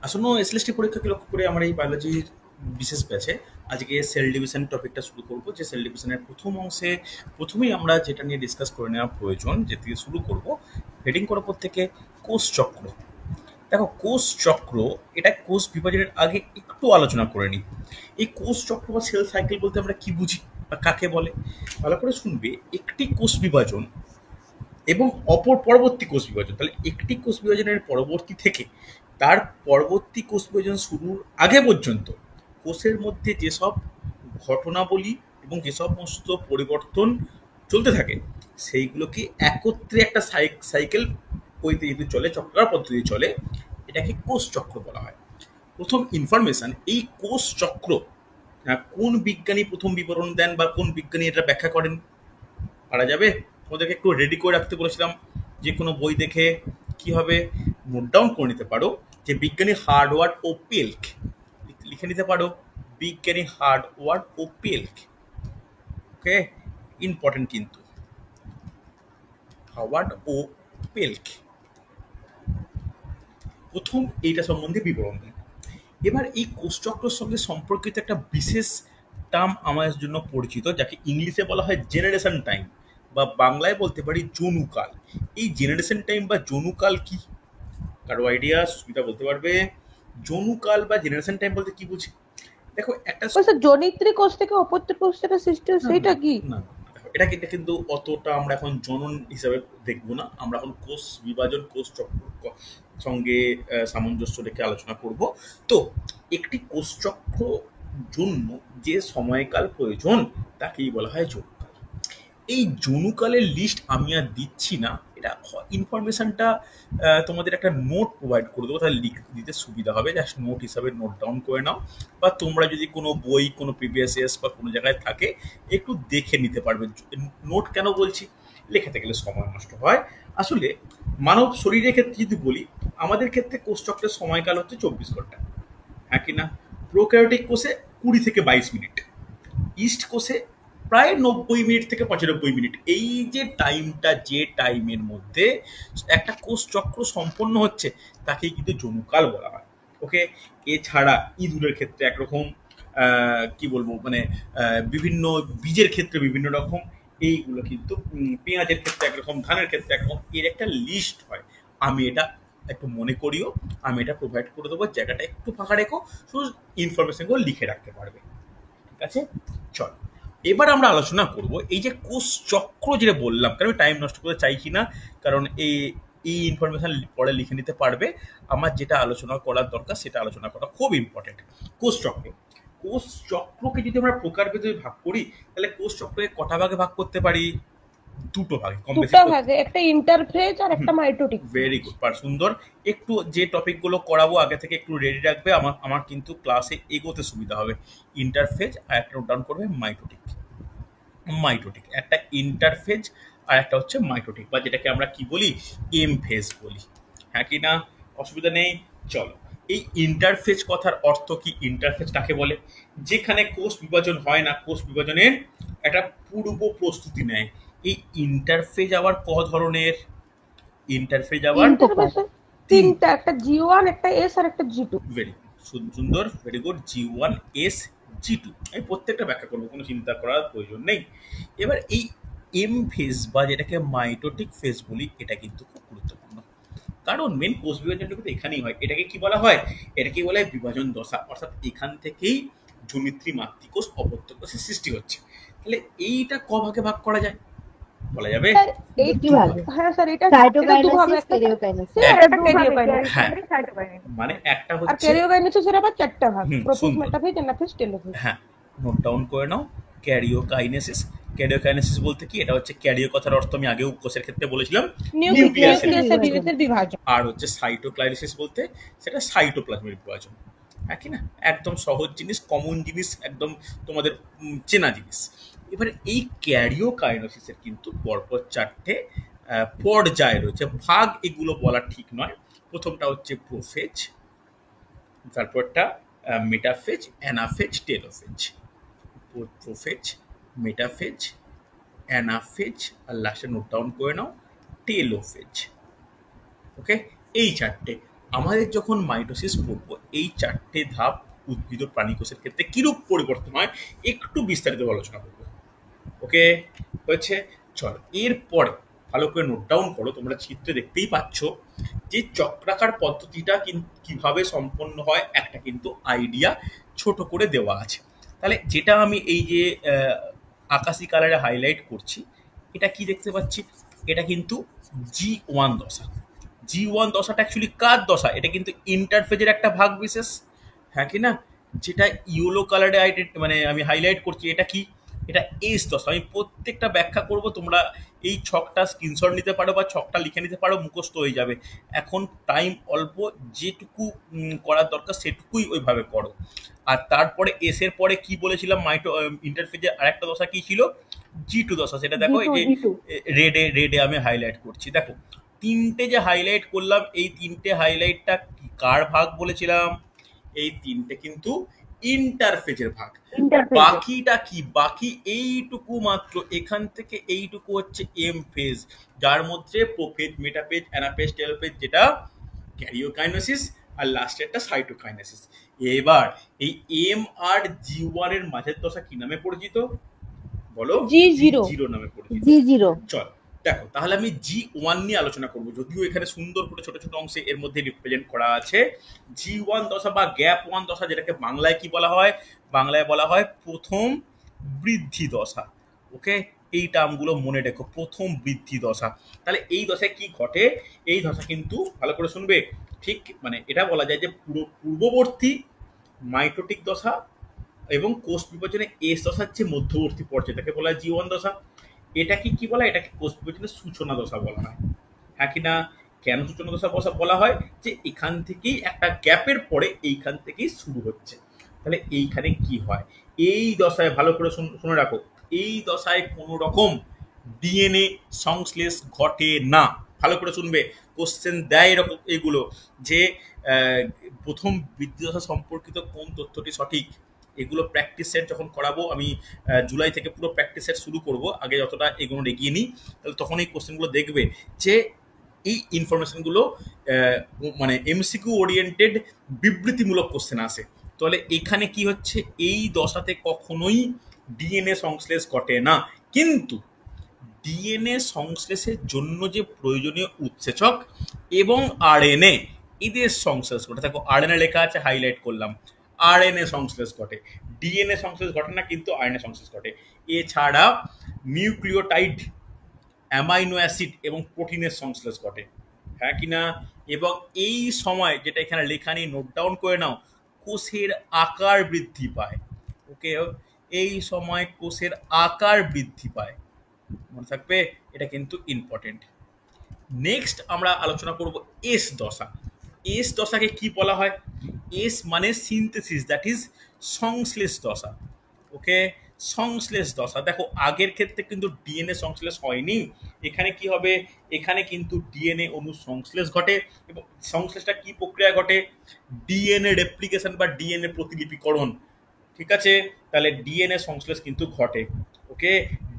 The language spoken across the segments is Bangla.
আসন্ন এসএলএসটি পরীক্ষাকে লক্ষ্য করে আমরা এই বায়োলজির বিশেষ ব্যাচে আজকে সেল ডিভিশন টপিকটা শুরু করব। যে সেল ডিভিশনের প্রথম অংশে প্রথমেই আমরা যেটা নিয়ে ডিসকাস করে নেওয়া প্রয়োজন, যে থেকে শুরু করব হেডিং করার পর থেকে কোষ চক্র। দেখো, কোষ চক্র এটা কোষ বিভাজনের আগে একটু আলোচনা করে নিই। এই কোষ চক্র বা সেল সাইকেল বলতে আমরা কি বুঝি বা কাকে বলে, ভালো করে শুনবে। একটি কোষ বিভাজন এবং পরবর্তী কোষ বিভাজন, তাহলে একটি কোষ বিভাজনের পরবর্তী থেকে তার পরবর্তী কোষ বিভাজন শুরুর আগে পর্যন্ত কোষের মধ্যে যেসব ঘটনাবলী এবং যে সমস্ত পরিবর্তন চলতে থাকে সেইগুলোকে একত্রে একটা সাইকেল পদ্ধতি চলে, চক্রাকার পদ্ধতি চলে, এটাকে কোষ চক্র বলা হয়। প্রথম ইনফরমেশন এই কোষ চক্র কোন বিজ্ঞানী প্রথম বিবরণ দেন বা কোন বিজ্ঞানী এটা ব্যাখ্যা করেন, পারা যাবে? তোমাদেরকে একটু রেডি করে রাখতে বলেছিলাম, যে কোনো বই দেখে কি হবে নোট ডাউন করে নিতে পারো যে বিজ্ঞানী হার্ডওয়ার্ড ও পেল্ক, লিখে নিতে পারো বিজ্ঞানী হার্ডওয়ার্ড ও পেল্ক। ওকে, ইম্পর্টেন্ট কিন্তু হাওয়ার্ড ও পেল্ক প্রথম এইটা সম্বন্ধে বিবরণ দেন। এবার এই কোষচক্রের সঙ্গে সম্পর্কিত একটা বিশেষ টার্ম আমাদের জন্য পরিচিত, যাকে ইংলিশে বলা হয় জেনারেশন টাইম বা বাংলায় বলতে পারি জনুকাল। এই জেনারেশন টাইম বা জনুকাল কি, কারো আইডিয়া? সুবিধা বলতে পারবে জনুকাল বা জেনারেশন টাইম বলতে কি বুঝি? দেখো একটা স্যার জনিত্রী কোষ থেকে অপত্য কোষ থেকে সৃষ্টি সেটা কি? না, এটা কিন্তু অতটা আমরা এখন জনন হিসাবে দেখবো না, আমরা এখন কোষ বিভাজন কোষ চক্র সঙ্গে সামঞ্জস্য রেখে আলোচনা করব। তো একটি কোষ চক্র জন্য যে সময়কাল প্রয়োজন তাকেই বলা হয় জনুকাল। এই জনুকালের লিস্ট আমি আর দিচ্ছি না, এটা ইনফরমেশনটা তোমাদের একটা নোট প্রোভাইড করে দেবো, তাহলে দিতে সুবিধা হবে, জাস্ট নোট হিসাবে নোট ডাউন করে নাও। বা তোমরা যদি কোনো বই কোনো প্রিভিয়াস ইয়ার্স বা কোনো জায়গায় থাকে একটু দেখে নিতে পারবে। নোট কেন বলছি, লেখাতে গেলে সময় নষ্ট হয়। আসলে মানব শরীরের ক্ষেত্রে যদি বলি, আমাদের ক্ষেত্রে কোষচক্রের সময়কাল হচ্ছে 24 ঘন্টা, হ্যাঁ কি না? প্রোক্যারিওটিক কোষে 20 থেকে 22 মিনিট, ইস্ট কোষে প্রায় 90 মিনিট থেকে 95 মিনিট। এই যে টাইমটা, যে টাইমের মধ্যে একটা কোষ চক্র সম্পন্ন হচ্ছে তাকেই কিন্তু জনুকাল বলা হয়। ওকে, এছাড়া ইঁদুরের ক্ষেত্রে একরকম, কি বলবো মানে বিভিন্ন বীজের ক্ষেত্রে বিভিন্ন রকম, এইগুলো কিন্তু পেঁয়াজের ক্ষেত্রে একরকম, ধানের ক্ষেত্রে একরকম, এর একটা লিস্ট হয়। আমি এটা একটু মনে করিও, আমি এটা প্রোভাইড করে দেবো, জায়গাটা একটু ফাঁকা রেখো, শুধু ইনফরমেশনগুলো লিখে রাখতে পারবে। ঠিক আছে, চল এবার আমরা আলোচনা করব এই যে কোষ চক্র যেটা বললাম, কারণ আমি টাইম নষ্ট করতে চাইছি না, কারণ এই ইনফরমেশন পরে লিখে নিতে পারবে। আমার যেটা আলোচনা করার দরকার সেটা আলোচনা করা খুব ইম্পর্টেন্ট। কোষ চক্র, কোষ চক্রকে যদি আমরা প্রকারভেদে ভাগ করি তাহলে কোষ চক্রকে কটা ভাগে ভাগ করতে পারি? দুটো ভাগে, কম বেশি। দুটো ভাগে, একটা ইন্টারফেজ আর একটা মাইটোটিক। ভেরি গুড, সুন্দর। একটু যে টপিকগুলো করাবো আগে থেকে একটু রেডি রাখবে, আমার কিন্তু ক্লাসে এগোতে সুবিধা হবে। ইন্টারফেজ আর একটা নোট ডাউন করবে মাইটোটিক। মাইটোটিক একটা ইন্টারফেজ আর একটা হচ্ছে মাইটোটিক, বা যেটাকে আমরা কি বলি এম ফেজ বলি, হ্যাঁ কি না? অসুবিধা নেই, চলো। এই ইন্টারফেজ কথার অর্থ কি? ইন্টারফেজ কাকে বলে? যেখানে কোষ বিভাজন হয় না, কোষ বিভাজনের একটা পূর্ব প্রস্তুতি নেয়। এই ইন্টারফেজ আবার ক ধরনের? ইন্টারফেজ আবার তিনটা, একটা G1, একটা S আর একটা G2। ভেরি সুন্দর, very good. G1, S, G2, আমি প্রত্যেকটা ব্যাখ্যা করবো, কোনো চিন্তা করার প্রয়োজন নেই। এবার এই এম ফেজ বা যেটাকে মাইটোটিক ফেজ বলি, এটা কিন্তু খুব গুরুত্বপূর্ণ, কারণ মেন কোষ বিভাজনটা কিন্তু এখানেই হয়। এটাকে কি বলা হয়? এটাকে বলা হয় বিভাজন দশা, অর্থাৎ এখান থেকেই জনিত্রী মাতৃকোষ অপত্য কোষের সৃষ্টি হচ্ছে। তাহলে এইটা ক ভাগে ভাগ করা যায় বলা যাবে? হ্যাঁ স্যার, এটা দুভাবে, একটা ক্যারিওকাইনেসিস, হ্যাঁ, মানে একটা আর হচ্ছে ক্যারিওকাইনেসিসের আবার চারটা ভাগ, প্রোফেজ, মেটাফেজ, অ্যানাফেজ, টেলোফেজ। হ্যাঁ, নোট ডাউন করে নাও। ক্যারিওকাইনেসিস, ক্যারিওকাইনেসিস বলতে কি? এটা হচ্ছে ক্যারিও কথার অর্থ আমি আগেও কোষের ক্ষেত্রে বলেছিলাম নিউক্লিয়াসের বিভাজন। আর হচ্ছে সাইটোক্লাইসিস বলতে সেটা সাইটোপ্লাজমের বিভাজন, হ্যাঁ কি না? একদম সহজ জিনিস, কমন জিনিস, একদম তোমাদের চেনা জিনিস। এবারে এই ক্যারিওকাইনেসিসের কিন্তু পরপর চারটে পর্যায় রয়েছে, ভাগ এগুলো বলা ঠিক নয়। প্রথমটা হচ্ছে প্রোফেজ, তারপরটা metaphase, anaphase, telophase. Prophase, metaphase, anaphase, আর লাস্টে নোট ডাউন করে নাও টেলোফেজ। ওকে, এই চারটে। আমাদের যখন মাইটোসিস পড়বো এই 4টে ধাপ উদ্ভিদ ও প্রাণী কোষের ক্ষেত্রে কিরূপ পরিবর্তন হয় একটু বিস্তারিত আলোচনা করবো। ওকে, হয়েছে। চলো এরপরে ভালো করে নোট ডাউন করো, তোমরা চিত্রে দেখতেই পাচ্ছ যে চক্রাকার পদ্ধতিটা কিভাবে সম্পন্ন হয় একটা কিন্তু আইডিয়া ছোট করে দেওয়া আছে। তাহলে যেটা আমি এই যে আকাশি কালারে হাইলাইট করছি, এটা কি দেখতে পাচ্ছি, এটা কিন্তু G1 দশা। G1 দশাটা অ্যাকচুয়ালি কার দশা, এটা কিন্তু ইন্টারফেজের একটা ভাগ বিশেষ, হ্যাঁ কি না? যেটা ইয়েলো কালারে মানে আমি হাইলাইট করছি, এটা কি, এটা এস দশা। আমি প্রত্যেকটা ব্যাখ্যা করব, তোমরা এই ছকটা স্ক্রিনশট নিতে পারো বা ছকটা লিখে নিতে পারো, মুখস্থ হয়ে যাবে। এখন টাইম অল্প, যেটুকু করার দরকার সেটুকুই ওইভাবে করো। আর তারপরে এস এর পরে কি বলেছিলাম, ইন্টারফেজের আরেকটা দশা কি ছিল, G2 দশা। সেটা দেখো এই যে G2 রেডে আমি হাইলাইট করছি। দেখো তিনটে যে হাইলাইট করলাম, এই তিনটে হাইলাইটটা কার ভাগ বলেছিলাম, এই তিনটে কিন্তু ইন্টারফেজের ভাগ। ইন্টারফেজ। বাকিটা কি, বাকি এইটুকু মাত্র, এখান থেকে এইটুকু হচ্ছে এম ফেজ, যার মধ্যে প্রোফেজ, মেটাফেজ, অ্যানাফেজ, টেলোফেজ, যেটা ক্যারিওকাইনেসিস, আর লাস্টেরটা সাইটোকাইনেসিস। এবার এই এম আর G1 এর মাঝের দশা কি নামে পরিচিত বলো? G0 G0 নামে পরিচিত। G0 চল দেখো, তাহলে আমি G1 নিয়ে আলোচনা করব, যদিও এখানে সুন্দর করে ছোট ছোট অংশে এর মধ্যে রিপ্রেজেন্ট করা আছে। G1 দশা বা গ্যাপ 1 দশা, যেটাকে বাংলায় কি বলা হয়, বাংলায় বলা হয় প্রথম বৃদ্ধি দশা। ওকে, এই টার্মগুলো মনে রেখো, প্রথম বৃদ্ধি দশা। তাহলে এই দশায় কি ঘটে, এই দশা কিন্তু ভালো করে শুনবে, ঠিক মানে এটা বলা যায় যে পূর্ববর্তী মাইটোটিক দশা এবং কোষ বিভাজনে এস দশার যে মধ্যবর্তী পর্যায়ে, তাকে বলা হয় G1 দশা। এটাকে কি বলা হয়, এটাকে কোষ বিভাজনের সূচনা দশা বলা হয়, হ্যাঁ কি না? কেন সূচনা দশা বলা হয়, যে এখান থেকেই একটা গ্যাপের পরে এইখান থেকেই শুরু হচ্ছে। তাহলে এইখানে কি হয়, এই দশায় ভালো করে শুনে রাখো, এই দশায় কোনো রকম ডিএনএ সংশ্লেষ ঘটে না। ভালো করে শুনবে, কোশ্চেন দেয় এরকম এগুলো, যে প্রথম বৃদ্ধি দশা সম্পর্কিত কোন তথ্যটি সঠিক, এগুলো প্র্যাকটিস সেট যখন করাবো আমি, জুলাই থেকে পুরো প্র্যাকটিস সেট শুরু করব, আগে যতটা এগুলো এগিয়ে নিই, তাহলে তখন এই কোশ্চেনগুলো দেখবে যে এই ইনফরমেশনগুলো মানে এমসিকিউ ওরিয়েন্টেড বিবৃতিমূলক কোশ্চেন আসে। তাহলে এখানে কি হচ্ছে, এই দশাতে কখনোই ডিএনএ সংশ্লেষ ঘটে না, কিন্তু ডিএনএ সংশ্লেষের জন্য যে প্রয়োজনীয় উৎসেচক এবং আরএনএ, এদের সংশ্লেষ ঘটে। দেখো আরএনএ লেখা আছে, হাইলাইট করলাম, আরএনএ সংশ্লেষ ঘটে, ডিএনএ সংশ্লেষ ঘটে না, কিন্তু আরএনএ সংশ্লেষ ঘটে। এছাড়া নিউক্লিওটাইড, অ্যামাইনো অ্যাসিড এবং প্রোটিনের সংশ্লেষ ঘটে, হ্যাঁ কি না? এবং এই সময়, যেটা এখানে লেখা নেই, নোট ডাউন করে নাও, কোষের আকার বৃদ্ধি পায়। ওকে, এই সময় কোষের আকার বৃদ্ধি পায়, মনে থাকবে, এটা কিন্তু ইম্পর্টেন্ট। নেক্সট আমরা আলোচনা করব এস দশা। এস দশাকে কি বলা হয়, এস মানে সিনথেসিস, দ্যাট ইজ সংশ্লেষ দশা। ওকে, সংশ্লেষ দশা। দেখো আগের ক্ষেত্রে কিন্তু ডিএনএ সংশ্লেষ হয়নি, এখানে কি হবে, এখানে কিন্তু ডিএনএ অণু সংশ্লেষ ঘটে। এবং সংশ্লেষটা কি প্রক্রিয়া ঘটে, ডিএনএ রেপ্লিকেশন বা ডিএনএ প্রতিলিপিকরণ, ঠিক আছে? তাহলে ডিএনএ সংশ্লেষ কিন্তু ঘটে। ওকে,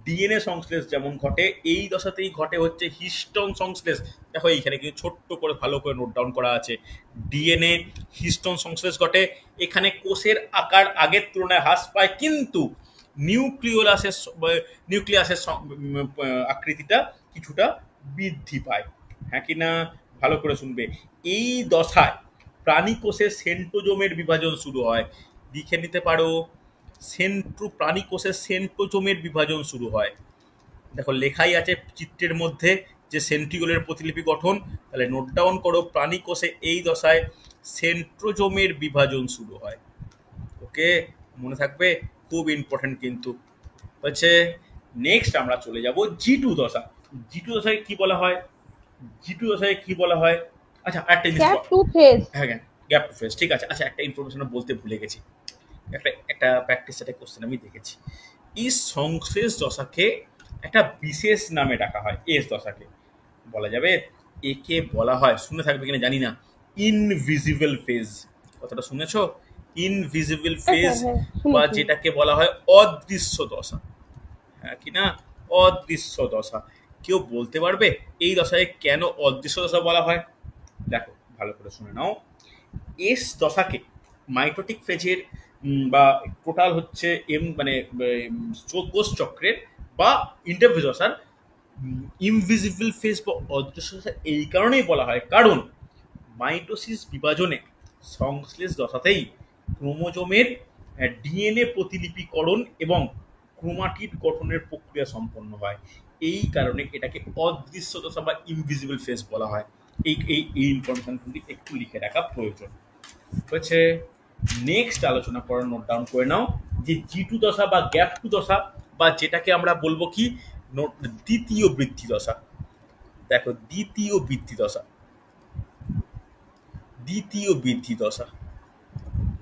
ডিএনএ সংশ্লেষ যেমন ঘটে, এই দশাতেই ঘটে হচ্ছে হিস্টোন সংশ্লেষ। দেখো এইখানে কিন্তু ছোট্ট করে ভালো করে নোট ডাউন করা আছে, ডিএনএ হিস্টোন সংশ্লেষ ঘটে। এখানে কোষের আকার আগের তুলনায় হ্রাস পায়, কিন্তু নিউক্লিয়াসের আকৃতিটা কিছুটা বৃদ্ধি পায়, হ্যাঁ কি না? ভালো করে শুনবে, এই দশায় প্রাণী কোষের সেন্ট্রোজোমের বিভাজন শুরু হয়, লিখে নিতে পারো, প্রাণী কোষের সেন্ট্রোজোমের বিভাজন শুরু হয়। দেখো লেখাই আছে চিত্রের মধ্যে যে সেন্ট্রিওলের প্রতিলিপি গঠন, তাহলে নোট ডাউন করো, প্রাণী কোষে এই দশায় সেন্ট্রোজোমের বিভাজন শুরু হয়। ওকে, মনে থাকবে, খুব ইম্পর্টেন্ট কিন্তু হচ্ছে। নেক্সট আমরা চলে যাব G2 দশা। G2 দশায় কি বলা হয়, G2 দশায় কি বলা হয়, আচ্ছা একটা জিনিস, গ্যাপ টু ফেজ। হ্যাঁ গ্যাপ টু ফেজ, ঠিক আছে। আচ্ছা একটা ইনফরমেশন বলতে ভুলে গেছি, একটা প্র্যাকটিস সেটে কোশ্চেন আমি দেখেছি, এই সংশ্লেষ দশাকে একটা বিশেষ নামে ডাকা হয়, এস দশাকে বলা যাবে, একে বলা হয়, শুনে থাকবে কিনা জানি না, ইনভিজিবল ফেজ। কথাটা শুনেছো, ইনভিজিবল ফেজ, বা যেটাকে বলা হয় অদৃশ্য দশা, হ্যাঁ কি না? অদৃশ্য দশা। কেউ বলতে পারবে এই দশায় কেন অদৃশ্য দশা বলা হয়? দেখো ভালো করে শুনে নাও। এস দশাকে মাইটোটিক ফেজের বা টোটাল হচ্ছে মানে কোষ চক্রের বা ইন্টারফেজ দশার ইনভিজিবল ফেজ বা অদৃশ্য দশা এই কারণেই বলা হয়, কারণ মাইটোসিস বিভাজনে সংশ্লেষ দশাতেই ক্রোমোজোমের ডিএনএ প্রতিলিপিকরণ এবং ক্রোমাটিড গঠনের প্রক্রিয়া সম্পন্ন হয়। এই কারণে এটাকে অদৃশ্য দশা বা ইনভিজিবল ফেজ বলা হয়। এই এই এই ইনফরমেশনগুলি একটু লিখে রাখা প্রয়োজন হচ্ছে। নেক্সট আলোচনা করার নোট ডাউন করে নাও যে জি2 দশা বা গ্যাপ 2 দশা, বা যেটাকে আমরা বলবো কি দ্বিতীয় বৃদ্ধি দশা। দেখো দ্বিতীয় বৃদ্ধি দশা, দ্বিতীয় বৃদ্ধি দশা।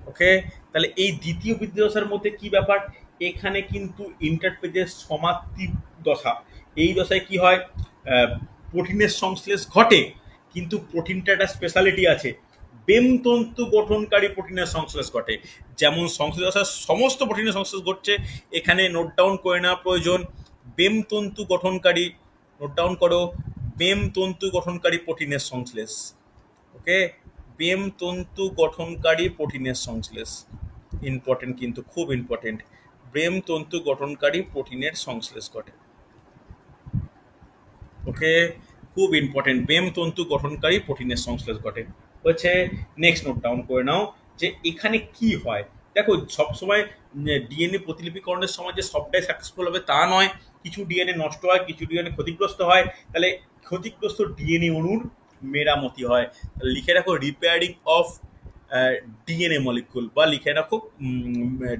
ওকে, তাহলে এই দ্বিতীয় বৃদ্ধি দশার মধ্যে কি ব্যাপার, এখানে কিন্তু ইন্টারফেজের সমাপ্তি দশা। এই দশায় কি হয়, প্রোটিনের সংশ্লেষ ঘটে, কিন্তু প্রোটিনটা একটা স্পেশালিটি আছে, বেমতন্তু গঠনকারী প্রোটিনের সংশ্লেষ ঘটে। যেমন সংশ্লেষ দশার সমস্ত প্রোটিনের সংশ্লেষ ঘটছে, এখানে নোট ডাউন করে নেওয়া প্রয়োজন। বেমতন্তু গঠনকারী, নোট ডাউন করো, বেমতন্তু গঠনকারী প্রোটিনের সংশ্লেষ। ওকে, বেমতন্তু গঠনকারী প্রোটিনের সংশ্লেষ ইম্পর্টেন্ট, কিন্তু খুব ইম্পর্টেন্ট। বেমতন্তু গঠনকারী প্রোটিনের সংশ্লেষ ঘটে। ওকে, খুব ইম্পর্টেন্ট, বেমতন্তু গঠনকারী প্রোটিনের সংশ্লেষ ঘটে হচ্ছে। নেক্সট নোট ডাউন করে নাও যে এখানে কি হয়। দেখো সবসময় ডিএনএ প্রতিলিপিকরণের সময় যে সবটাই সাকসেসফুল হবে তা নয়, কিছু ডিএনএ নষ্ট হয়, কিছু ডিএনএ ক্ষতিগ্রস্ত হয়। তাহলে ক্ষতিগ্রস্ত ডিএনএ অণুর মেরামতি হয়। লিখে রাখো রিপেয়ারিং অফ ডিএনএ মলিকুল, বা লিখে রাখো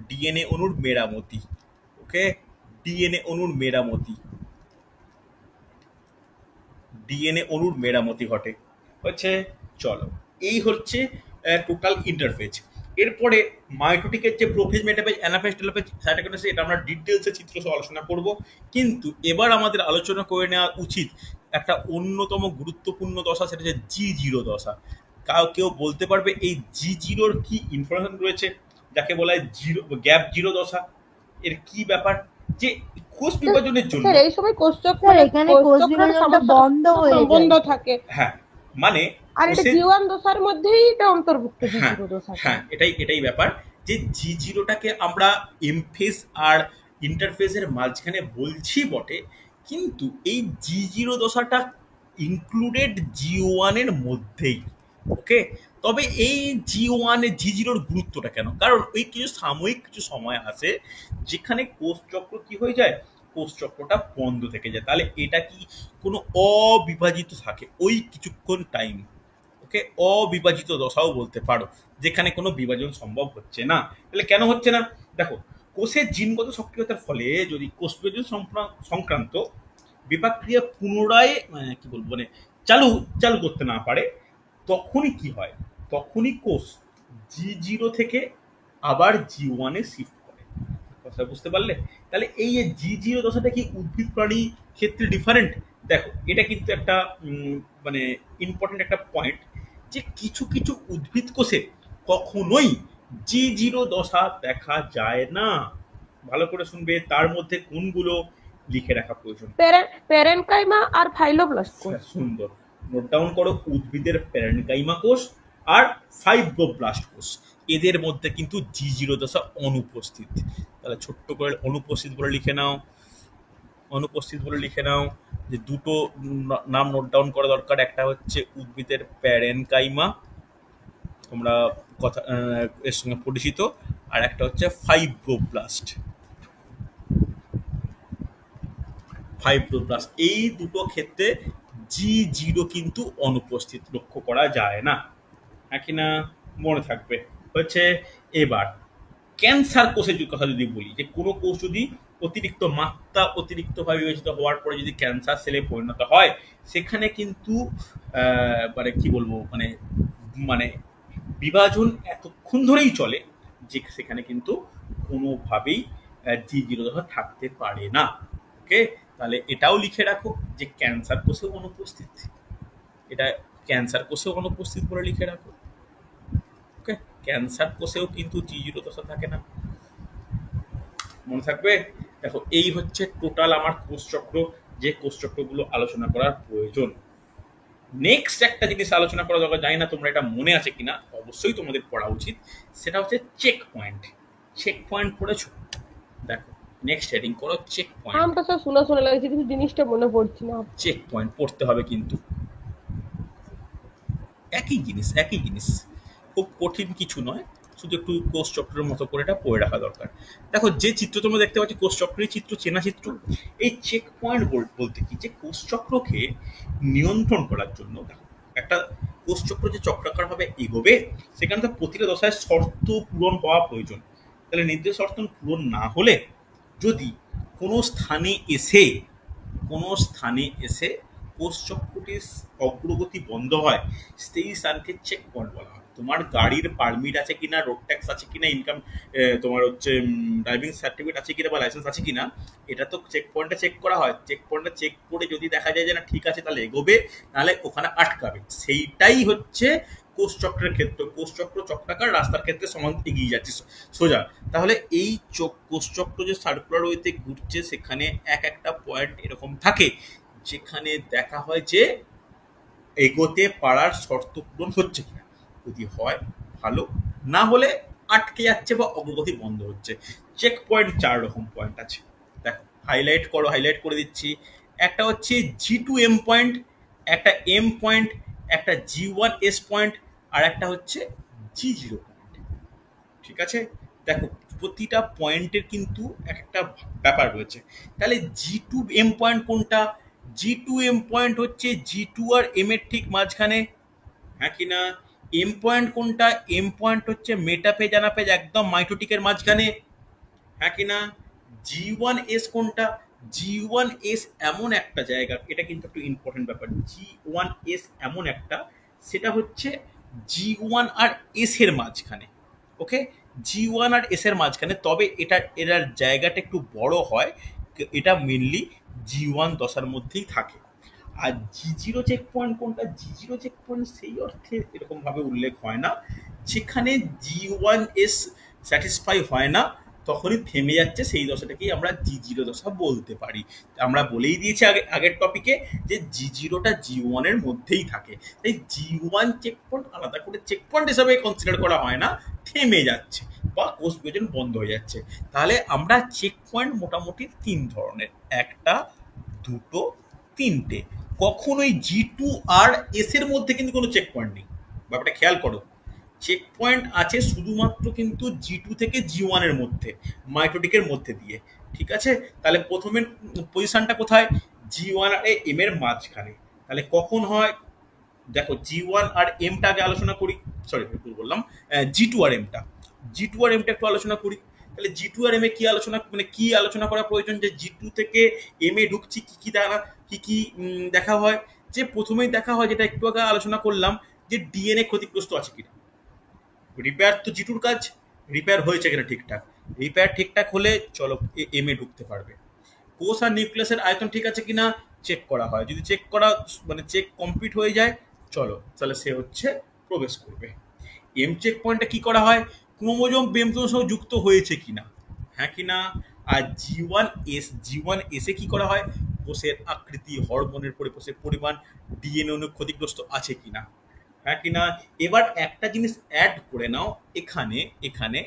ডিএনএ অণুর মেরামতি। ওকে, ডিএনএ অণুর মেরামতি, ডিএনএ অণুর মেরামতি ঘটে হচ্ছে। চলো, এই হচ্ছে টোটাল ইন্টারফেজ। এরপরে মাইটোটিকের যে প্রোফেজ, মেটাফেজ, অ্যানাফেজ, টেলোফেজ, সাইটোকিনেসিস, এটা আমরা ডিটেলসে চিত্র সহ আলোচনা করব। কিন্তু এবার আমাদের আলোচনা করে নেওয়া উচিত একটা অন্যতম গুরুত্বপূর্ণ দশা, সেটা হচ্ছে জি0 দশা। কেউ বলতে পারবে এই জি0র কি ইনফরমেশন রয়েছে, যাকে বলা হয় জিরো গ্যাপ 0 দশা? এর কি ব্যাপার, যে কোষ বিভাজনের জন্য স্যার এই সময় কোষচক্রের এখানে কোষ বিভাজনটা বন্ধ হয়ে যায়, বন্ধ থাকে। হ্যাঁ, মানে আর এটা জি1 দশার মধ্যেই এটা অন্তর্ভুক্ত, হ্যাঁ জি0 দশা। হ্যাঁ, এটাই ব্যাপার, যে জি0টাকে আমরা এমফেজ আর ইন্টারফেজের মাঝখানে বলছি বটে, কিন্তু এই জি0 দশাটা ইনক্লুডেড জি1 এর মধ্যেই। ওকে, তবে এই জি1 এ জি0র গুরুত্বটা কেন, কারণ ওই কিছু সাময়িক কিছু সময় আসে যেখানে কোষচক্র কি হয়ে যায়, কোষচক্রটা বন্ধ থেকে যায়। তাহলে এটা কি কোনো অবিভাজিত থাকে ওই কিছুক্ষণ টাইম। ওকে, অবিভাজিত দশাও বলতে পারো, যেখানে কোনো বিভাজন সম্ভব হচ্ছে না। তাহলে কেন হচ্ছে না, দেখো কোষের জিনগত সক্রিয়তার ফলে যদি কোষ বিভাজন সংক্রান্ত বিপাক ক্রিয়া পুনরায় কি বলবো মানে চালু করতে না পারে, তখনই কি হয়, তখনই কোষ জি0 থেকে আবার জি1 এ শিফট করে। কথা বুঝতে পারলে? তাহলে এই যে জি0 দশাটা কি উদ্ভিদ প্রাণী ক্ষেত্রে ডিফারেন্ট? দেখো এটা কিন্তু একটা মানে ইম্পর্টেন্ট একটা পয়েন্ট, যে কিছু কিছু উদ্ভিদ কোষে কখনোই জি0 দশা দেখা যায় না। ভালো করে শুনবে, তার মধ্যে কোনগুলো লিখে রাখা প্রয়োজন। প্যারেনকাইমা আর ফাইলোব্লাস্ট কোষ। সুন্দর, নোট ডাউন করো, উদ্ভিদের প্যারেনকাইমা কোষ আর ফাইব্রোব্লাস্ট কোষ, এদের মধ্যে কিন্তু জি0 দশা অনুপস্থিত। তাহলে ছোট্ট করে অনুপস্থিত বলে লিখে নাও, অনুপস্থিত বলে লিখে নাও। যে দুটো নাম নোট ডাউন করা দরকার, একটা হচ্ছে উদ্ভিদের প্যারেনকাইমা, তোমরা কথা এর সঙ্গে পরিচিত, আর একটা হচ্ছে ফাইব্রোব্লাস্ট। ফাইব্রোব্লাস্ট, এই দুটো ক্ষেত্রে জি0 কিন্তু অনুপস্থিত লক্ষ্য করা যায় না, হ্যাঁ কিনা মনে থাকবে হচ্ছে। এবার ক্যান্সার কোষের কথা যদি বলি, যে কোনো কোষ যদি অতিরিক্ত মাত্রা অতিরিক্তভাবে বিবেচিত হওয়ার পরে যদি ক্যান্সার সেলে পরিণত হয়, সেখানে কিন্তু মানে কি বলবো মানে মানে বিভাজন এতক্ষণ ধরেই চলে যে সেখানে কিন্তু কোনোভাবেই জি0 দশা থাকতে পারে না। ওকে, তাহলে এটাও লিখে রাখো যে ক্যান্সার কোষেও অনুপস্থিত, এটা ক্যান্সার কোষেও অনুপস্থিত বলে লিখে রাখো। ওকে, ক্যান্সার কোষেও কিন্তু জি0 দশা থাকে না, মনে থাকবে। দেখো এই হচ্ছে টোটাল আমার কোষচক্র, যে কোষচক্রগুলো আলোচনা করার প্রয়োজন। নেক্সট একটা জিনিস আলোচনা করা দরকার, জানি না তোমরা এটা মনে আছে কিনা, অবশ্যই তোমাদের পড়া উচিত, সেটা হচ্ছে চেক পয়েন্ট। চেক পয়েন্ট পড়েছো? দেখো নেক্সট হেডিং করো চেক পয়েন্ট। নামটা সব শোনা শোনা লাগছে কিন্তু জিনিসটা মনে পড়ছে না। চেক পয়েন্ট পড়তে হবে কিন্তু, একই জিনিস একই জিনিস, খুব কঠিন কিছু নয়, শুধু একটু কোষ চক্রের মতো করে এটা পড়ে রাখা দরকার। দেখো যে চিত্র তোমরা দেখতে পাচ্ছ কোষ চক্রের চিত্র, চেনা চিত্র। এই চেক পয়েন্ট বলতে কি, যে কোষ চক্রকে নিয়ন্ত্রণ করার জন্য দেখো একটা কোষ চক্র যে চক্রাকার ভাবে এগোবে, সেখানে তো প্রতিটা দশায় শর্ত পূরণ হওয়া প্রয়োজন। তাহলে নির্দিষ্ট শর্ত পূরণ না হলে যদি কোনো স্থানে এসে কোনো স্থানে এসে কোষ চক্রটির অগ্রগতি বন্ধ হয়, সেই স্থানকে চেক পয়েন্ট বলা হয়। তোমার গাড়ির পারমিট আছে কিনা, রোড ট্যাক্স আছে কিনা, ইনকাম তোমার হচ্ছে ড্রাইভিং সার্টিফিকেট আছে কিনা বা লাইসেন্স আছে কিনা, এটা তো চেক পয়েন্টে চেক করা হয়। চেক পয়েন্টে চেক করে যদি দেখা যায় যে না ঠিক আছে, তাহলে এগোবে, নাহলে ওখানে আটকাবে। সেইটাই হচ্ছে কোষ চক্রের ক্ষেত্রে। কোষ চক্র চক্রাকার, রাস্তার ক্ষেত্রে সমান এগিয়ে যাচ্ছে সোজা। তাহলে এই কোষ চক্র যে সার্কুলার ওয়েতে ঘুরছে, সেখানে এক একটা পয়েন্ট এরকম থাকে যেখানে দেখা হয় যে এগোতে পারার শর্ত পূরণ হচ্ছে কিনা। যদি হয় ভালো, না হলে আটকে যাচ্ছে বা অগ্রগতি বন্ধ হচ্ছে। চেক পয়েন্ট 4 রকম পয়েন্ট আছে, দেখো হাইলাইট করো, হাইলাইট করে দিচ্ছি। একটা হচ্ছে G2M পয়েন্ট, একটা M পয়েন্ট, একটা G1S পয়েন্ট, আর একটা হচ্ছে G0 পয়েন্ট। ঠিক আছে, দেখো প্রতিটা পয়েন্টের কিন্তু একটা ব্যাপার রয়েছে। তাহলে G2M পয়েন্ট কোনটা? G2M পয়েন্ট হচ্ছে G2 আর M এর ঠিক মাঝখানে, হ্যাঁ কি না? M পয়েন্ট কোনটা? M পয়েন্ট হচ্ছে মেটাফেজ অ্যানাফেজ একদম মাইটোটিকের মাঝখানে, হ্যাঁ কি না? G1S কোনটা? G1S এমন একটা জায়গা, এটা কিন্তু একটু ইম্পর্টেন্ট ব্যাপার। G1S এমন একটা, সেটা হচ্ছে G1 আর S এর মাঝখানে। ওকে, G1 আর S এর মাঝখানে, তবে এটার জায়গাটা একটু বড় হয়। এটা মেনলি G1 দশার মধ্যেই থাকে। আর G0 চেক পয়েন্ট কোনটা? G0 চেক পয়েন্ট সেই অর্থে এরকম ভাবে উল্লেখ হয় না, যেখানে G1S স্যাটিসফাই হয় না, তখনই থেমে যাচ্ছে, সেই দশাটাকেই আমরা G0 দশা বলতে পারি। আমরা বলেই দিয়েছি আগের টপিকে যে G0টা G1 এর মধ্যেই থাকে। তাই G1 চেক পয়েন্ট আলাদা করে চেক পয়েন্ট হিসাবে কনসিডার করা হয় না, থেমে যাচ্ছে বা কোষ বিভাজন বন্ধ হয়ে যাচ্ছে। তাহলে আমরা চেক পয়েন্ট মোটামুটি 3 ধরনের, একটা, দুটো, তিনটে। কখনোই G2 আর S এর মধ্যে কিন্তু কোনো চেক পয়েন্ট নেই, ব্যাপারটা খেয়াল করো। চেক পয়েন্ট আছে শুধুমাত্র কিন্তু G2 থেকে G1 এর মধ্যে, মাইটোটিকের মধ্যে দিয়ে। ঠিক আছে, তাহলে প্রথমে পজিশনটা কোথায়? G1 আর M এর মাঝখানে। তাহলে কখন হয়? দেখো G1 আর M-টা আগে আলোচনা করি, সরি ভুল বললাম, G2 আর M-টা, G2 আর M-টা একটু আলোচনা করি। তাহলে G2 আর M-এ কি আলোচনা, মানে কি আলোচনা করা প্রয়োজন? যে G2 থেকে M-এ ঢুকছি, কি কি দেখা হয়? যে প্রথমেই দেখা হয়, যেটা একটু আগে আলোচনা করলাম, যে ডিএনএ ক্ষতিগ্রস্ত আছে কিনা। রিপেয়ার তো G2-র কাজ, রিপেয়ার হয়েছে কিনা ঠিকঠাক। রিপেয়ার ঠিকঠাক হলে চলো M-এ ঢুকতে পারবে। কোষ আর নিউক্লিয়াসের আয়তন ঠিক আছে কিনা চেক করা হয়। যদি চেক করা মানে চেক কমপ্লিট হয়ে যায়, চলো তাহলে সে হচ্ছে প্রবেশ করবে। এম চেক পয়েন্টে কি করা হয়? ক্রোমোজোম বেমজোমের সঙ্গে যুক্ত হয়েছে কিনা, হ্যাঁ কিনা। আর G1S এ কি করা হয়? কোষের আকৃতি, হরমোনের পরিমাণ, ডিএনএ ক্ষতিগ্রস্ত আছে কিনা, হ্যাঁ কিনা। এবার একটা জিনিস অ্যাড করে নাও এখানে, এখানে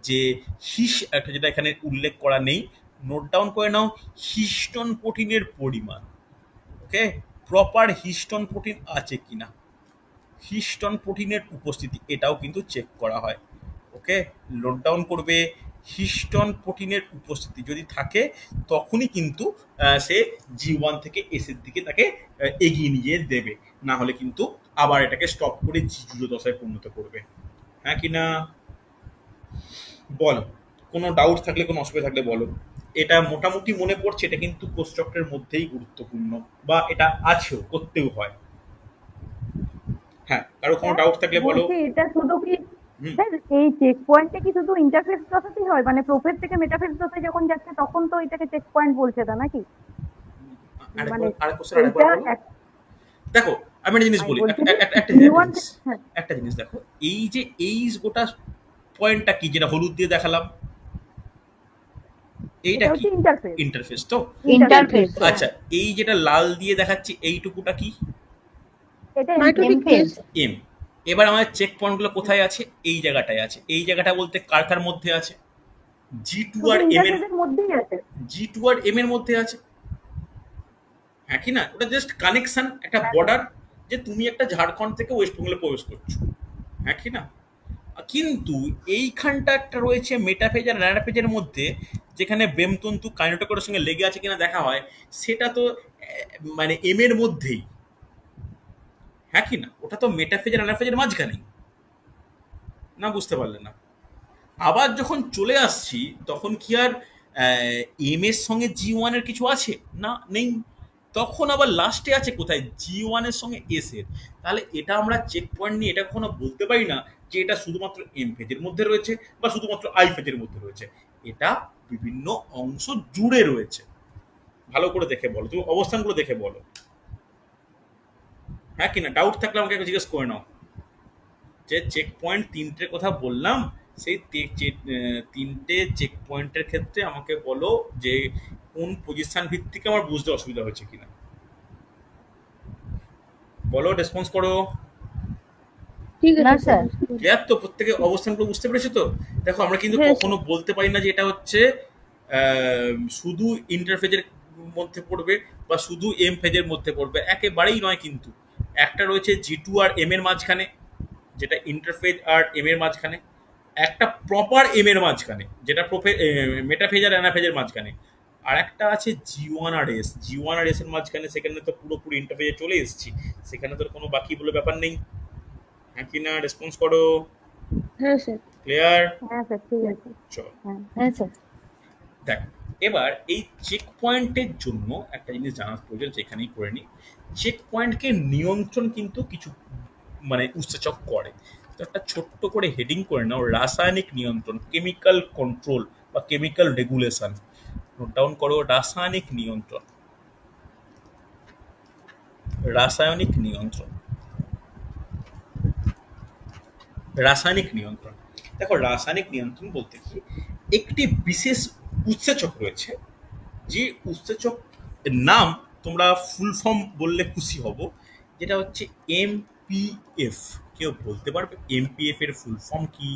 যে একটা যেটা এখানে উল্লেখ করা নেই, নোট ডাউন করে নাও, হিস্টোন প্রোটিনের পরিমাণ। ওকে, প্রপার হিস্টোন প্রোটিন আছে কিনা, হিস্টোন প্রোটিনের উপস্থিতি, এটাও কিন্তু চেক করা হয়। ওকে, নোট ডাউন করবে, হিস্টোন প্রোটিনের উপস্থিতি যদি থাকে, তখনই কিন্তু সে G1 থেকে S এর দিকে তাকে এগিয়ে নিয়ে দেবে, না হলে কিন্তু আবার এটাকে স্টপ করে G0 দশায় পরিণত করবে, হ্যাঁ কিনা। বলো, কোনো ডাউট থাকলে, কোনো অসুবিধা থাকলে বলো। এটা মোটামুটি মনে পড়ছে, এটা কিন্তু কোষচক্রের মধ্যেই গুরুত্বপূর্ণ, বা এটা আছেও, করতেও হয়। হ্যাঁ, কারো কোনো ডাউট থাকলে বলো। এটা শুধু কি স্যার, এই চেক পয়েন্টে কি শুধু ইন্টারফেস দশাতেই হয়? মানে প্রোফেজ থেকে মেটাফেজ দশায় যখন যাচ্ছে তখন তো এটাকে চেক পয়েন্ট বলছে না নাকি? মানে দেখো আমি একটা জিনিস বলি, একটা জিনিস দেখো, এই যে এই গোটা পয়েন্টটা কি, যেটা হলুদ দিয়ে দেখালাম, এইটা কি? ইন্টারফেস তো। ইন্টারফেস। আচ্ছা, এই যেটা লাল দিয়ে দেখাচ্ছি, এইটুকুটা কি? এটা এম মাইটোটিক ফেজ। এম। এবার আমাদের চেক পয়েন্টগুলো কোথায় আছে? এই জায়গাটায় আছে। এই জায়গাটা বলতে কার কার মধ্যে আছে? জি টু শুধু আর এম এর, ইন্টারফেসের মধ্যেই আছে। জি টু আর এম এর মধ্যে আছে। হ্যাঁ কি না? ওটা জাস্ট কানেকশন, একটা হ্যাঁ স্যার। বর্ডার, যে তুমি একটা ঝাড়খণ্ড থেকে ওয়েস্ট বেঙ্গলে প্রবেশ করছো। হ্যাঁ কি না? কিন্তু এইখানটা একটা রয়েছে মেটাফেজ আর ন্যানোফেজের মধ্যে, যেখানে বেমতন্তু কাইনেটোকোরের সঙ্গে লেগে আছে কিনা দেখা হয়, সেটা তো মানে এম এর মধ্যেই। হ্যাঁ কি না? ওটা তো মেটাফেজ আর ন্যানোফেজের মাঝখানেই। না, বুঝতে পারলে না? আবার যখন চলে আসছি, তখন কি আর এম এর সঙ্গে জি ওয়ানের কিছু আছে? না, নেই। তখন আবার লাস্টে আছে কোথায়? জি ওয়ানের সঙ্গে এস এর। তাহলে এটা আমরা চেক পয়েন্ট নিয়ে এটা কখনো বলতে পারি না যে এটা শুধুমাত্র এম ফেজের মধ্যে রয়েছে বা শুধুমাত্র আই ফেজের মধ্যে রয়েছে। এটা বিভিন্ন অংশ জুড়ে রয়েছে। ভালো করে দেখে বলো, তুমি অবস্থানগুলো দেখে বলো। হ্যাঁ কি না? ডাউট থাকলে আমাকে একটু জিজ্ঞেস করে নাও। যে চেক পয়েন্ট তিনটের কথা বললাম, সেই তিনটে চেক পয়েন্টের ক্ষেত্রে আমাকে বলো যে কোন পজিশন ভিত্তিকে আমার বুঝতে অসুবিধা হয়েছে কিনা। বলো, রেসপন্স করো। ঠিক না আছে স্যার। স্যার। ক্লিয়ার তো? প্রত্যেকে অবস্থানগুলো বুঝতে পেরেছো তো? দেখো, আমরা কিন্তু হ্যাঁ কখনো স্যার। বলতে পারি না যে এটা হচ্ছে শুধু ইন্টারফেজের মধ্যে পড়বে বা শুধু এম ফেজের মধ্যে পড়বে, একেবারেই নয় কিন্তু। একটা রয়েছে জি টু আর এম এর মাঝখানে, যেটা ইন্টারফেজ আর এম এর মাঝখানে। একটা প্রপার এম এর মাঝখানে, যেটা মেটাফেজ আর অ্যানাফেজের মাঝখানে। আর একটা আছে জি ওয়ান আর এস। জি ওয়ান আর এস এর মাঝখানে, সেখানে তো পুরোপুরি ইন্টারফেজে চলে এসেছি, সেখানে তো কোনো বাকি বলে ব্যাপার নেই। হ্যাঁ কি না? রেসপন্স করো। হ্যাঁ স্যার। ক্লিয়ার? হ্যাঁ স্যার, ঠিক আছে। চল হ্যাঁ হ্যাঁ স্যার। দেখ, এবার এই চেক পয়েন্টের জন্য একটা জিনিস জানার প্রয়োজন, যেখানেই করে নিই। চেক পয়েন্টকে নিয়ন্ত্রণ কিন্তু কিছু মানে উৎসেচক করে। তো একটা ছোট্ট করে হেডিং করে নাও, রাসায়নিক নিয়ন্ত্রণ, কেমিক্যাল কন্ট্রোল বা কেমিক্যাল রেগুলেশন। নোট ডাউন করো, রাসায়নিক নিয়ন্ত্রণ। রাসায়নিক নিয়ন্ত্রণ। রাসায়নিক নিয়ন্ত্রণ। দেখো, রাসায়নিক নিয়ন্ত্রণ বলতে কি, একটি বিশেষ উৎসেচক রয়েছে, যে উৎসেচক নাম তোমরা ফুল ফর্ম বললে খুশি হব, যেটা হচ্ছে এমপিএফ। কেউ বলতে পারবে এমপিএফ এর ফুল ফর্ম কি?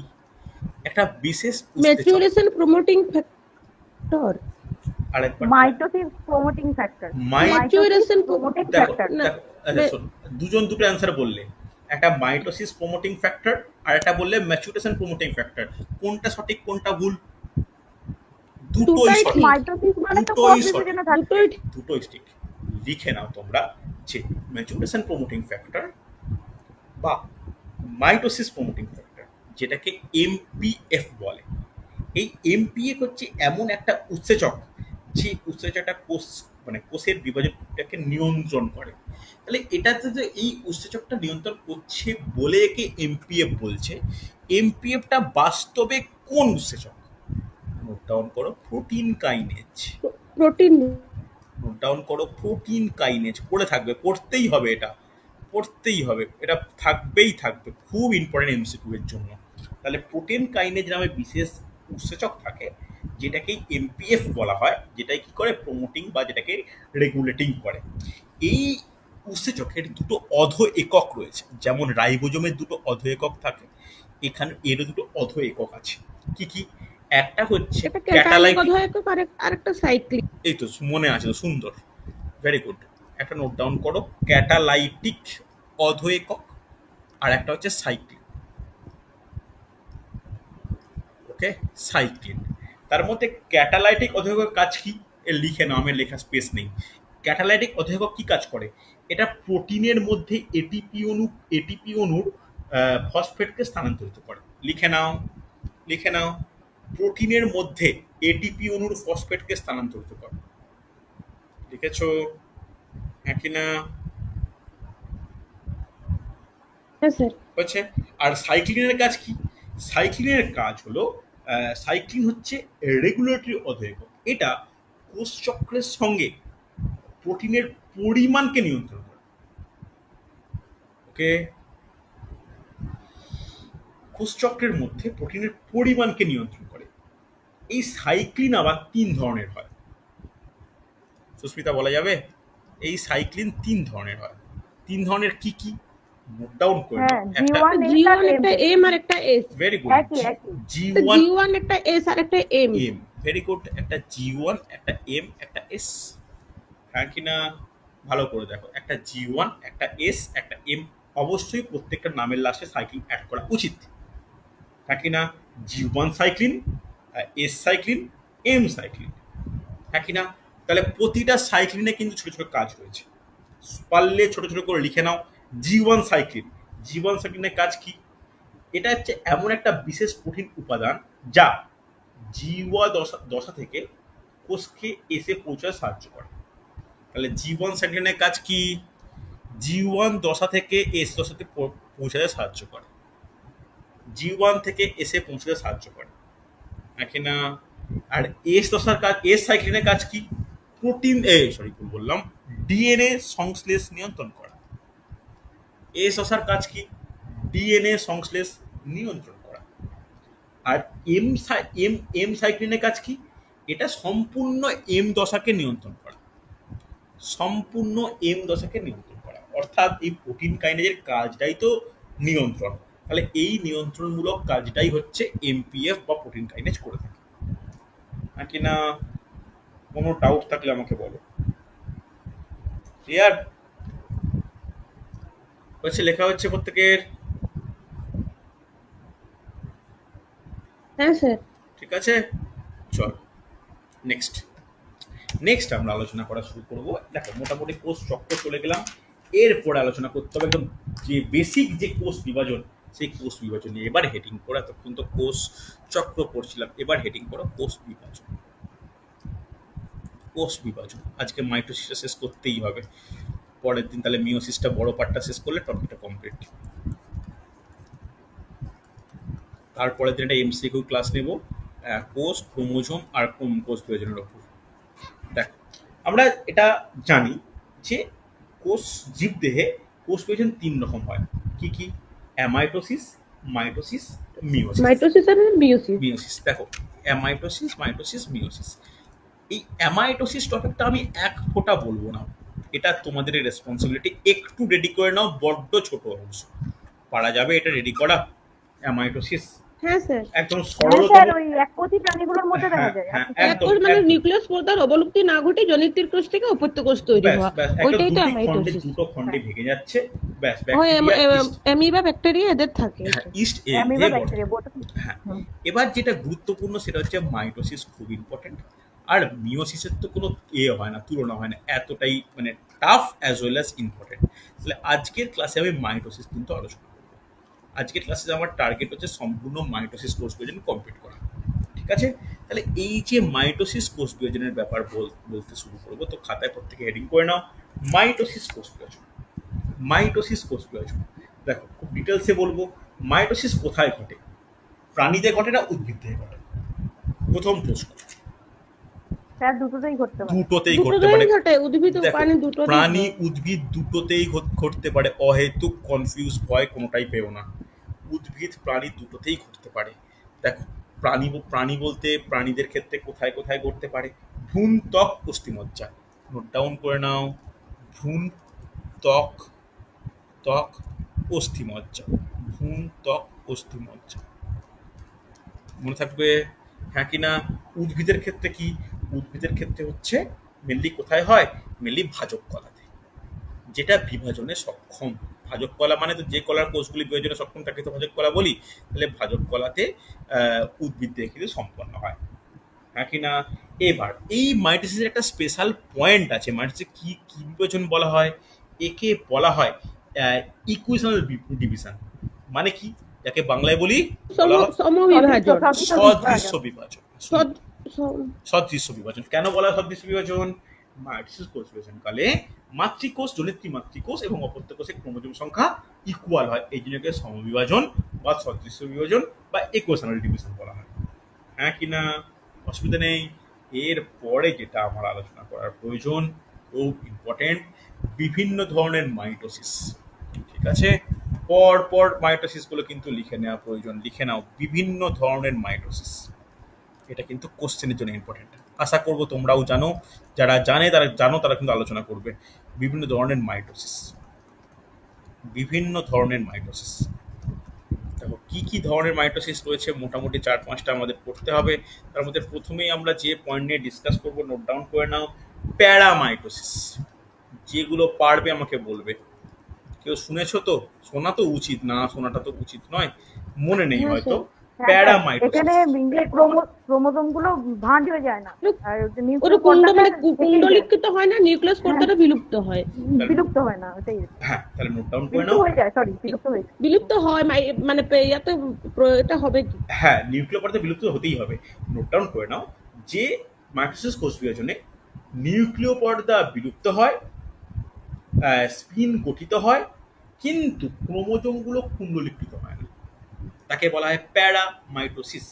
একটা বিশেষ উৎসেচক। Maturation promoting factor. আরেকবার mitosis promoting factor. Maturation promoting দেখো ফ্যাক্টর। না। দেখো, আচ্ছা শোনো, দুজন দুটো অ্যান্সার বললে। একটা মাইটোসিস প্রমোটিং ফ্যাক্টর, আর একটা বললে ম্যাচুরেশন প্রমোটিং ফ্যাক্টর। কোনটা সঠিক কোনটা ভুল? দুটোই দুটাই সঠিক। ঠিক। মাইটোসিস মানে তো দুটোই কোষ সঠিক। বিভাজনে থাকে। দুটোই ঠিক। দুটোই ঠিক। লিখে নাও তোমরা যে ম্যাচুরেশন প্রমোটিং ফ্যাক্টর বা মাইটোসিস প্রমোটিং ফ্যাক্টর, যেটাকে এমপিএফ বলে। এই এমপিএফ হচ্ছে এমন একটা উৎসেচক, যে উৎসেচকটা কোষ মানে কোষের বিভাজনটাকে নিয়ন্ত্রণ করে। তাহলে এটাতে যে এই উৎসেচকটা নিয়ন্ত্রণ করছে বলে একে এমপিএফ বলছে। এমপিএফটা বাস্তবে কোন উৎসেচক? নোট ডাউন করো, protein kinase. Protein. Note down করো, প্রোটিন কাইনেজ। পড়ে থাকবে, পড়তেই হবে, এটা পড়তেই হবে, এটা থাকবেই থাকবে, খুব ইম্পর্টেন্ট এমসিকিউ এর জন্য। তাহলে প্রোটিন কাইনেজ নামে বিশেষ উৎসেচক থাকে, যেটাকে এমপিএফ বলা হয়, যেটাই কি করে, প্রমোটিং বা যেটাকে রেগুলেটিং করে। এই উৎসেচকের দুটো অধ একক রয়েছে, যেমন রাইবোজোমের দুটো অধ একক থাকে, এখানে এরও দুটো অধ একক আছে। কি কি? একটা হচ্ছে এটা ক্যাটালিক ক্যাটালাইটিক। অধায়ক, আরেকটা সাইক্লিক। এই তো মনে আছে তো, সুন্দর, ভেরি গুড। একটা নোট ডাউন করো, ক্যাটালাইটিক অধ একক, আর একটা হচ্ছে সাইক্লিন। ওকে, সাইক্লিন। তার মধ্যে ক্যাটালাইটিক অধ একক কাজ কি? এ লিখে নাও, আমার লেখা স্পেস নেই। ক্যাটালাইটিক অধ একক কি কাজ করে? এটা প্রোটিনের মধ্যে এটিপি অণুর ফসফেটকে স্থানান্তরিত করে। লিখে নাও, লিখে নাও, প্রোটিনের মধ্যে এটিপি অণুর ফসফেটকে স্থানান্তরিত করে। লিখেছো? হ্যাঁ কি না? হ্যাঁ স্যার। হচ্ছে। আর সাইক্লিনের কাজ কি? সাইক্লিনের কাজ হলো, সাইক্লিন হচ্ছে রেগুলেটরি অধ একক। এটা কোষ চক্রের সঙ্গে প্রোটিনের পরিমাণকে নিয়ন্ত্রণ করে। ওকে, কোষ চক্রের মধ্যে প্রোটিনের পরিমাণকে নিয়ন্ত্রণ করে। এই সাইক্লিন আবার 3 ধরনের হয়। সুস্মিতা, বলা যাবে? এই সাইক্লিন 3 ধরনের হয়। 3 ধরনের কি কি? নোট ডাউন করে হ্যাঁ, নাও একটা G1 S আর G1 M একটা M আর একটা S। ভেরি গুড একই একই। G1 G1 একটা S আর একটা M। M ভেরি গুড একটা G1 একটা M একটা S হ্যাঁ কিনা ভালো করে দেখো একটা G1 একটা S একটা M অবশ্যই প্রত্যেকটা নামের লাস্টে সাইক্লিন অ্যাড করা উচিত হ্যাঁ কিনা G1 cyclin S cyclin M cyclin হ্যাঁ কিনা তাহলে প্রতিটা সাইক্লিনে কিন্তু ছোট ছোট কাজ রয়েছে পারলে ছোট ছোট করে লিখে নাও G1 সাইক্লিন G1 সাইক্লিনের কাজ কি এটা হচ্ছে এমন একটা বিশেষ কঠিন উপাদান যা G1 দশা থেকে কোষকে এসে পৌঁছাতে সাহায্য করে তাহলে G1 সাইক্লিনের কাজ কি G1 দশা থেকে এস দশাতে পৌঁছাতে সাহায্য করে G1 থেকে এসে পৌঁছাতে সাহায্য করে নাকি না আর এস দশার কাজ এস সাইক্লিনের কাজ কি প্রোটিন ভুল বললাম ডিএনএ সংশ্লেষ নিয়ন্ত্রণ করা এস দশার কাজ কি ডিএনএ সংশ্লেষ নিয়ন্ত্রণ করা আর এম সাইক্লিনের কাজ কি এটা সম্পূর্ণ এম দশাকে নিয়ন্ত্রণ করা সম্পূর্ণ এম দশাকে নিয়ন্ত্রণ করা অর্থাৎ এই প্রোটিন কাইনেজের কাজটাই তো নিয়ন্ত্রণ তাহলে এই নিয়ন্ত্রণমূলক কাজটাই হচ্ছে এমপিএফ বা প্রোটিন কাইনেজ করে থাকে নাকি না কোনো ডাউট থাকলে আমাকে বলো ক্লিয়ার হচ্ছে লেখা হচ্ছে প্রত্যেকের হ্যাঁ স্যার। ঠিক আছে চল নেক্সট আমরা আলোচনা করা শুরু করবো দেখো মোটামুটি কোষ চক্র চলে গেলাম এরপরে আলোচনা করতে হবে একদম যে বেসিক যে কোষ বিভাজন সেই কোষ বিভাজন নিয়ে এবার হেডিং করো এতক্ষণ তো কোষ চক্র পড়ছিলাম এবার হেডিং করো কোষ বিভাজন আজকে মাইটোসিসটা শেষ করতেই হবে পরের দিন তাহলে মিওসিসটা বড় পার্টটা শেষ করলে টপিকটা কমপ্লিট তারপরের দিন একটা এমসিকিউ ক্লাস নেব কোষ ক্রোমোজোম আর কোষ বিভাজনের উপর দেখো আমরা এটা জানি যে কোষ জীবদেহে কোষ বিভাজন 3 রকম হয় কি কি অ্যামাইটোসিস মাইটোসিস মিওসিস মাইটোসিস আর মিওসিস। দেখো মাইটোসিস মিওসিস এই অ্যামাইটোসিস টপিকটা আমি এক ফোঁটা বলবো না এটা তোমাদের রেসপন্সিবিলিটি একটু রেডি করে নাও বড্ড ছোট অংশ পারা যাবে এটা রেডি করা অ্যামাইটোসিস হ্যাঁ স্যার। একদম হ্যাঁ সরলতম স্যার, ওই একপতি প্রাণীগুলোর মধ্যে দেখা যায়। একদম একদম মানে নিউক্লিয়াস পর্দার অবলুপ্তি না ঘটে জনিত্রীর কোষ থেকে অপত্য কোষ তৈরি হওয়া ওইটাই তো অ্যামাইটোসিস। দুটো খণ্ডে ভেঙে যাচ্ছে ব্যাস ওই অ্যামিবা ব্যাকটেরিয়া এদের থাকে। ইস্ট অ্যামিবা ব্যাকটেরিয়া হ্যাঁ এবার যেটা গুরুত্বপূর্ণ সেটা হচ্ছে মাইটোসিস খুব ইম্পর্টেন্ট আর মিওসিসের তো কোনো হয় না তুলনা হয় না এতটাই মানে tough as well as important তাহলে আজকের ক্লাসে আমি মাইটোসিস কিন্তু আলোচনা করবো আজকের ক্লাসে আমার টার্গেট হচ্ছে সম্পূর্ণ মাইটোসিস কোষ বিভাজন কমপ্লিট করা ঠিক আছে তাহলে এই যে মাইটোসিস কোষ বিভাজনের ব্যাপার বলতে শুরু করবো তো খাতায় প্রত্যেকে হেডিং করে নাও মাইটোসিস কোষ বিভাজন দেখো খুব ডিটেলসে বলবো মাইটোসিস কোথায় ঘটে প্রাণীতে ঘটে না উদ্ভিদে ঘটে প্রথম প্রশ্ন স্যার দুটোতেই ঘটতে পারে দুটোতেই ঘটতে পারে উদ্ভিদ ও প্রাণী দুটো প্রাণী উদ্ভিদ দুটোতেই ঘটতে পারে অহেতুক কনফিউজ ভয় কোনোটাই পেও না উদ্ভিদ প্রাণী দুটোতেই ঘটতে পারে দেখো প্রাণী বলতে প্রাণীদের ক্ষেত্রে কোথায় কোথায় ঘটতে পারে ভ্রূণ ত্বক অস্থিমজ্জা নোট ডাউন করে নাও ভ্রূণ ত্বক অস্থিমজ্জা ভ্রূণ ত্বক অস্থিমজ্জা মনে থাকবে হ্যাঁ কিনা উদ্ভিদের ক্ষেত্রে কি উদ্ভিদের ক্ষেত্রে হচ্ছে মেনলি কোথায় হয় মেনলি ভাজক কলাতে যেটা বিভাজনে সক্ষম ভাজক কলা মানে তো যে কলার কোষগুলি বিভাজনে সক্ষম তাকে তো ভাজক কলা বলি তাহলে ভাজক কলাতে উদ্ভিদ দিয়ে কিন্তু সম্পন্ন হয় হ্যাঁ কিনা এবার এই মাইটোসিসের একটা স্পেশাল পয়েন্ট আছে মাইটোসিসে কি কি বিভাজন বলা হয় একে বলা হয় ইকুয়েশনাল ডিভিশন মানে কি যাকে বাংলায় বলি সদৃশ্য বিভাজন কেন বলা হয় সদৃশ্য বিভাজন মাইটোসিস কোষ বিভাজনকালে মাতৃকোষ জনিত্রী মাতৃকোষ এবং অপত্য কোষের ক্রোমোজোম সংখ্যা ইকুয়াল হয় এই জন্যকে সমবিভাজন বা সদৃশ্য বিভাজন বা ইকুয়েশনাল ডিভিশন বলা হয় হ্যাঁ কিনা অসুবিধা নেই এরপরে যেটা আমার আলোচনা করার প্রয়োজন খুব ইম্পর্টেন্ট বিভিন্ন ধরনের মাইটোসিস ঠিক আছে পর মাইটোসিসগুলো কিন্তু লিখে নেওয়া প্রয়োজন লিখে নাও বিভিন্ন ধরনের মাইটোসিস এটা কিন্তু কোশ্চেনের জন্য ইম্পর্টেন্ট আশা করবো তোমরাও জানো যারা জানে তারা কিন্তু আলোচনা করবে বিভিন্ন ধরনের মাইটোসিস বিভিন্ন ধরনের মাইটোসিস। দেখো কি কি ধরনের মাইটোসিস রয়েছে, মোটামুটি 4-5টা আমাদের পড়তে হবে। তার মধ্যে প্রথমেই আমরা যে পয়েন্ট নিয়ে ডিসকাস করবো, নোট ডাউন করে নাও, প্যারামাইটোসিস। যেগুলো পারবে আমাকে বলবে। কেউ শুনেছো তো? শোনা তো উচিত, না শোনাটা তো উচিত নয়, মনে নেই হয়তো। প্যারামাইটোসিস, এখানে ক্রোমোজোম গুলো ভাঁজ হয়ে যায় না, আর ওটা কুণ্ডলিখিত হয় না, নিউক্লিয়াস পর্দাটা বিলুপ্ত হয়। বিলুপ্ত হয় না, ওটাই। হ্যাঁ, তাহলে নোট ডাউন করে বিলুপ্ত নাও। হয়ে যায়, সরি, বিলুপ্ত হয়ে যায়। বিলুপ্ত হয় মানে ইয়াতে এটা হবে কি? হ্যাঁ, নিউক্লিয় পর্দা বিলুপ্ত হতেই হবে। নোট ডাউন করে নাও যে মাইটোসিস কোষ বিভাজনে নিউক্লিয় পর্দা বিলুপ্ত হয়, স্পিন গঠিত হয়, কিন্তু ক্রোমোজোমগুলো কুণ্ডলীকৃত হয় না, তাকে বলা হয় প্যারামাইটোসিস।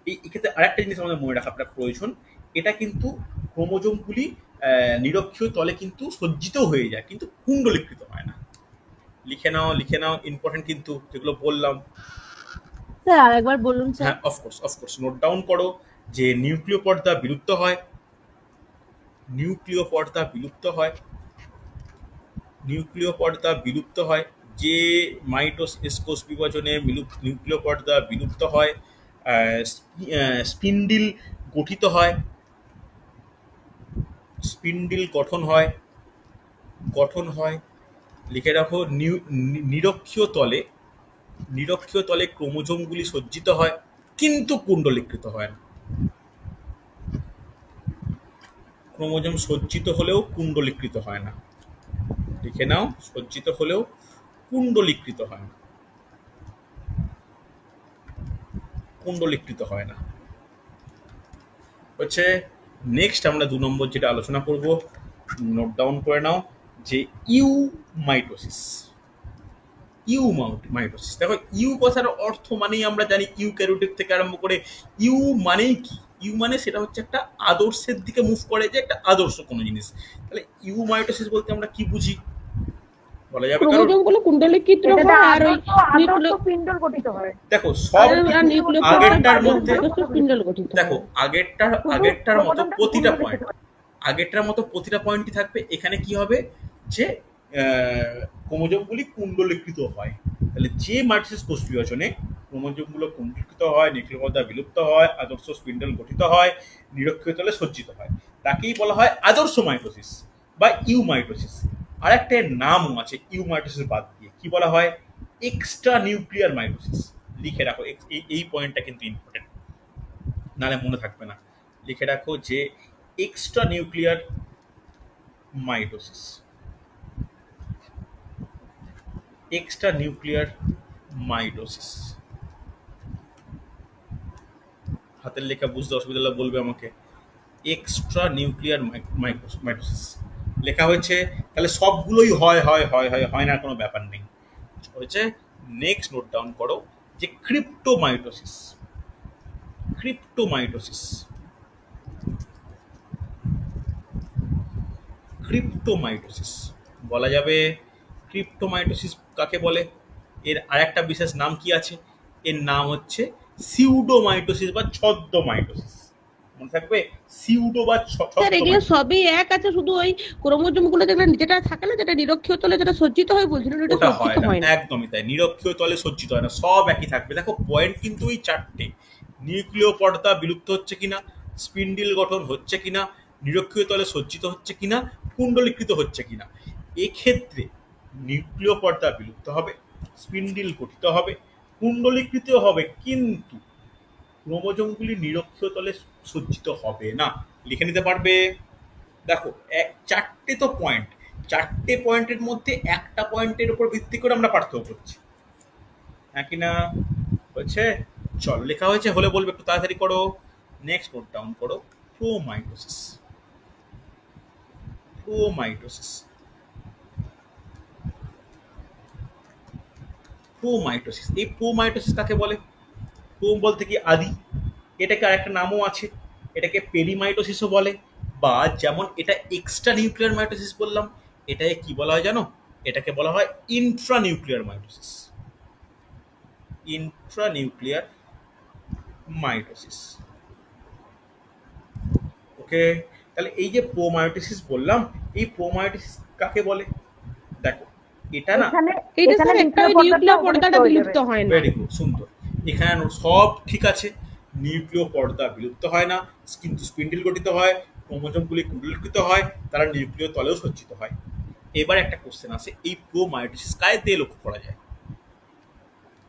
এই ক্ষেত্রে আরেকটা জিনিস আমাদের মনে রাখাটা প্রয়োজন, এটা কিন্তু ক্রোমোজোমগুলি নিরক্ষীয় তলে কিন্তু সজ্জিত হয়ে যায়, কিন্তু কুণ্ডলীকৃত হয় না। লিখে নাও, লিখে নাও, ইম্পর্টেন্ট কিন্তু যেগুলো বললাম। স্যার আরেকবার বলুন স্যার। হ্যাঁ, অফকোর্স নোট ডাউন করো যে নিউক্লিয় পর্দা বিলুপ্ত হয়, নিউক্লিয় পর্দা বিলুপ্ত হয়, নিউক্লিয় পর্দা বিলুপ্ত হয়। যে মাইটোসিস কোষ বিভাজনে নিউক্লিয় পর্দা বিলুপ্ত হয়, স্পিন্ডিল গঠিত হয়, স্পিন্ডিল গঠন হয়। লিখে রাখো, নিরক্ষীয় তলে ক্রোমোজোমগুলি সজ্জিত হয়, কিন্তু কুণ্ডলীকৃত হয় না। ক্রোমোজোম সজ্জিত হলেও কুণ্ডলীকৃত হয় না। লিখে নাও, সজ্জিত হলেও কুণ্ডলীকৃত হয় না, কুণ্ডলীকৃত হয় না। হচ্ছে নেক্সট আমরা 2 নম্বর যেটা আলোচনা করব, নোট ডাউন করে নাও, যে ইউমাইটোসিস। ইউমাইটোসিস, দেখো ইউ কথার অর্থ মানেই আমরা জানি ইউক্যারিওটিক থেকে আরম্ভ করে ইউ মানেই কি? ইউ মানে সেটা হচ্ছে একটা আদর্শের দিকে মুভ করে, যে একটা আদর্শ কোনো জিনিস। তাহলে ইউমাইটোসিস বলতে আমরা কি বুঝি বলা যাবে? ক্রোমোজোমগুলো কুণ্ডলীকৃত হয় আর ওই আদর্শ স্পিন্ডল গঠিত হয়। দেখো সব আগেরটার মধ্যে, স্পিন্ডল গঠিত। দেখো আগেরটার মতো প্রতিটা পয়েন্টই থাকবে। এখানে কি হবে, যে ক্রোমোজোমগুলি কুণ্ডলীকৃত হয়। তাহলে যে মাইটোসিস কোষ বিভাজনে ক্রোমোজোমগুলো কুণ্ডলীকৃত হয়, নিউক্লিয় পর্দা বিলুপ্ত হয়, আদর্শ স্পিন্ডল গঠিত হয়, নিরক্ষীয় তলে সজ্জিত হয়, তাকেই বলা হয় আদর্শ মাইটোসিস বা ইউমাইটোসিস। আর একটা নামও আছে ইউমাইটোসিস বাদ দিয়ে, কি বলা হয়? Extra nuclear mitosis. লিখে রাখো, এই পয়েন্টটা কিন্তু ইম্পর্টেন্ট, নাহলে মনে থাকবে না। লিখে রাখো যে extra nuclear mitosis, extra nuclear mitosis. হাতের লেখা বুঝতে অসুবিধা হলে বলবে আমাকে। এক্সট্রা নিউক্লিয়ার মাইটোসিস লেখা হয়েছে, তাহলে সবগুলোই হয় না, কোনো ব্যাপার নেই হয়েছে। নেক্সট নোট ডাউন করো যে ক্রিপ্টোমাইটোসিস। ক্রিপ্টোমাইটোসিস, ক্রিপ্টোমাইটোসিস বলা যাবে। ক্রিপ্টোমাইটোসিস কাকে বলে? এর আরেকটা বিশেষ নাম কি আছে? এর নাম হচ্ছে সিউডোমাইটোসিস বা ছদ্মমাইটোসিস। মনে থাকবে, সিউডো বা স্যার এগুলো সবই এক আছে, শুধু ওই ক্রোমোজোমগুলো যেটা থাকে না, যেটা নিরক্ষীয় তলে যেটা সজ্জিত হয় বলছিল, ওটা হয় না। একদমই তাই, নিরক্ষীয় তলে সজ্জিত হয় না, সব একই থাকবে। দেখো পয়েন্ট কিন্তু ওই 4টে। নিউক্লিয় পর্দা বিলুপ্ত হচ্ছে কিনা, স্পিন্ডিল গঠন হচ্ছে কিনা, নিরক্ষীয় তলে সজ্জিত হচ্ছে কিনা, কুণ্ডলীকৃত হচ্ছে কিনা। এক্ষেত্রে নিউক্লিয় পর্দা বিলুপ্ত হবে, স্পিন্ডিল গঠিত হবে, কুণ্ডলীকৃত হবে, কিন্তু ক্রোমোজোমগুলি নিরক্ষীয় তলে সজ্জিত হবে না। লিখে নিতে পারবে। দেখো 4টে তো পয়েন্ট, 4টে পয়েন্টের মধ্যে একটা পয়েন্টের উপর ভিত্তি করে আমরা পার্থক্য করছি, হ্যাঁ কিনা? হচ্ছে, চল লেখা হয়েছে, হলে বলবে, একটু তাড়াতাড়ি করো। নেক্সট নোট ডাউন করো, প্রোমাইটোসিস। প্রোমাইটোসিস, প্রোমাইটোসিস, এই প্রোমাইটোসিস কাকে বলে? প্রোম বলতে কি আদি, এটাকে আরেকটা নামও আছে, এটাকে পেরিমাইটোসিসও বলে, বা যেমন এটা এক্সট্রা নিউক্লিয়ার মাইটোসিস বললাম, এটাকে কি বলা হয় জানো? এটাকে বলা হয় intra nuclear mitosis. Intra nuclear mitosis. Okay, তাহলে এই যে প্রোমাইটোসিস বললাম, এই প্রোমাইটোসিস কাকে বলে? দেখো এটা না, এটা স্যার একটা নিউক্লিয় পর্দাটা বিলুপ্ত হয় না। ভেরি গুড, সুন্দর। এখানে সব ঠিক আছে, নিউক্লিয় পর্দা বিলুপ্ত হয় না, কিন্তু স্পিন্ডল গঠিত হয়, ক্রোমোজোমগুলি কুণ্ডলীকৃত হয়, তারা নিউক্লিয় তলেও সজ্জিত হয়। এবার একটা কোশ্চেন আসে, এই প্রোমায়োটোসিস কার দিয়ে লক্ষ্য করা যায়?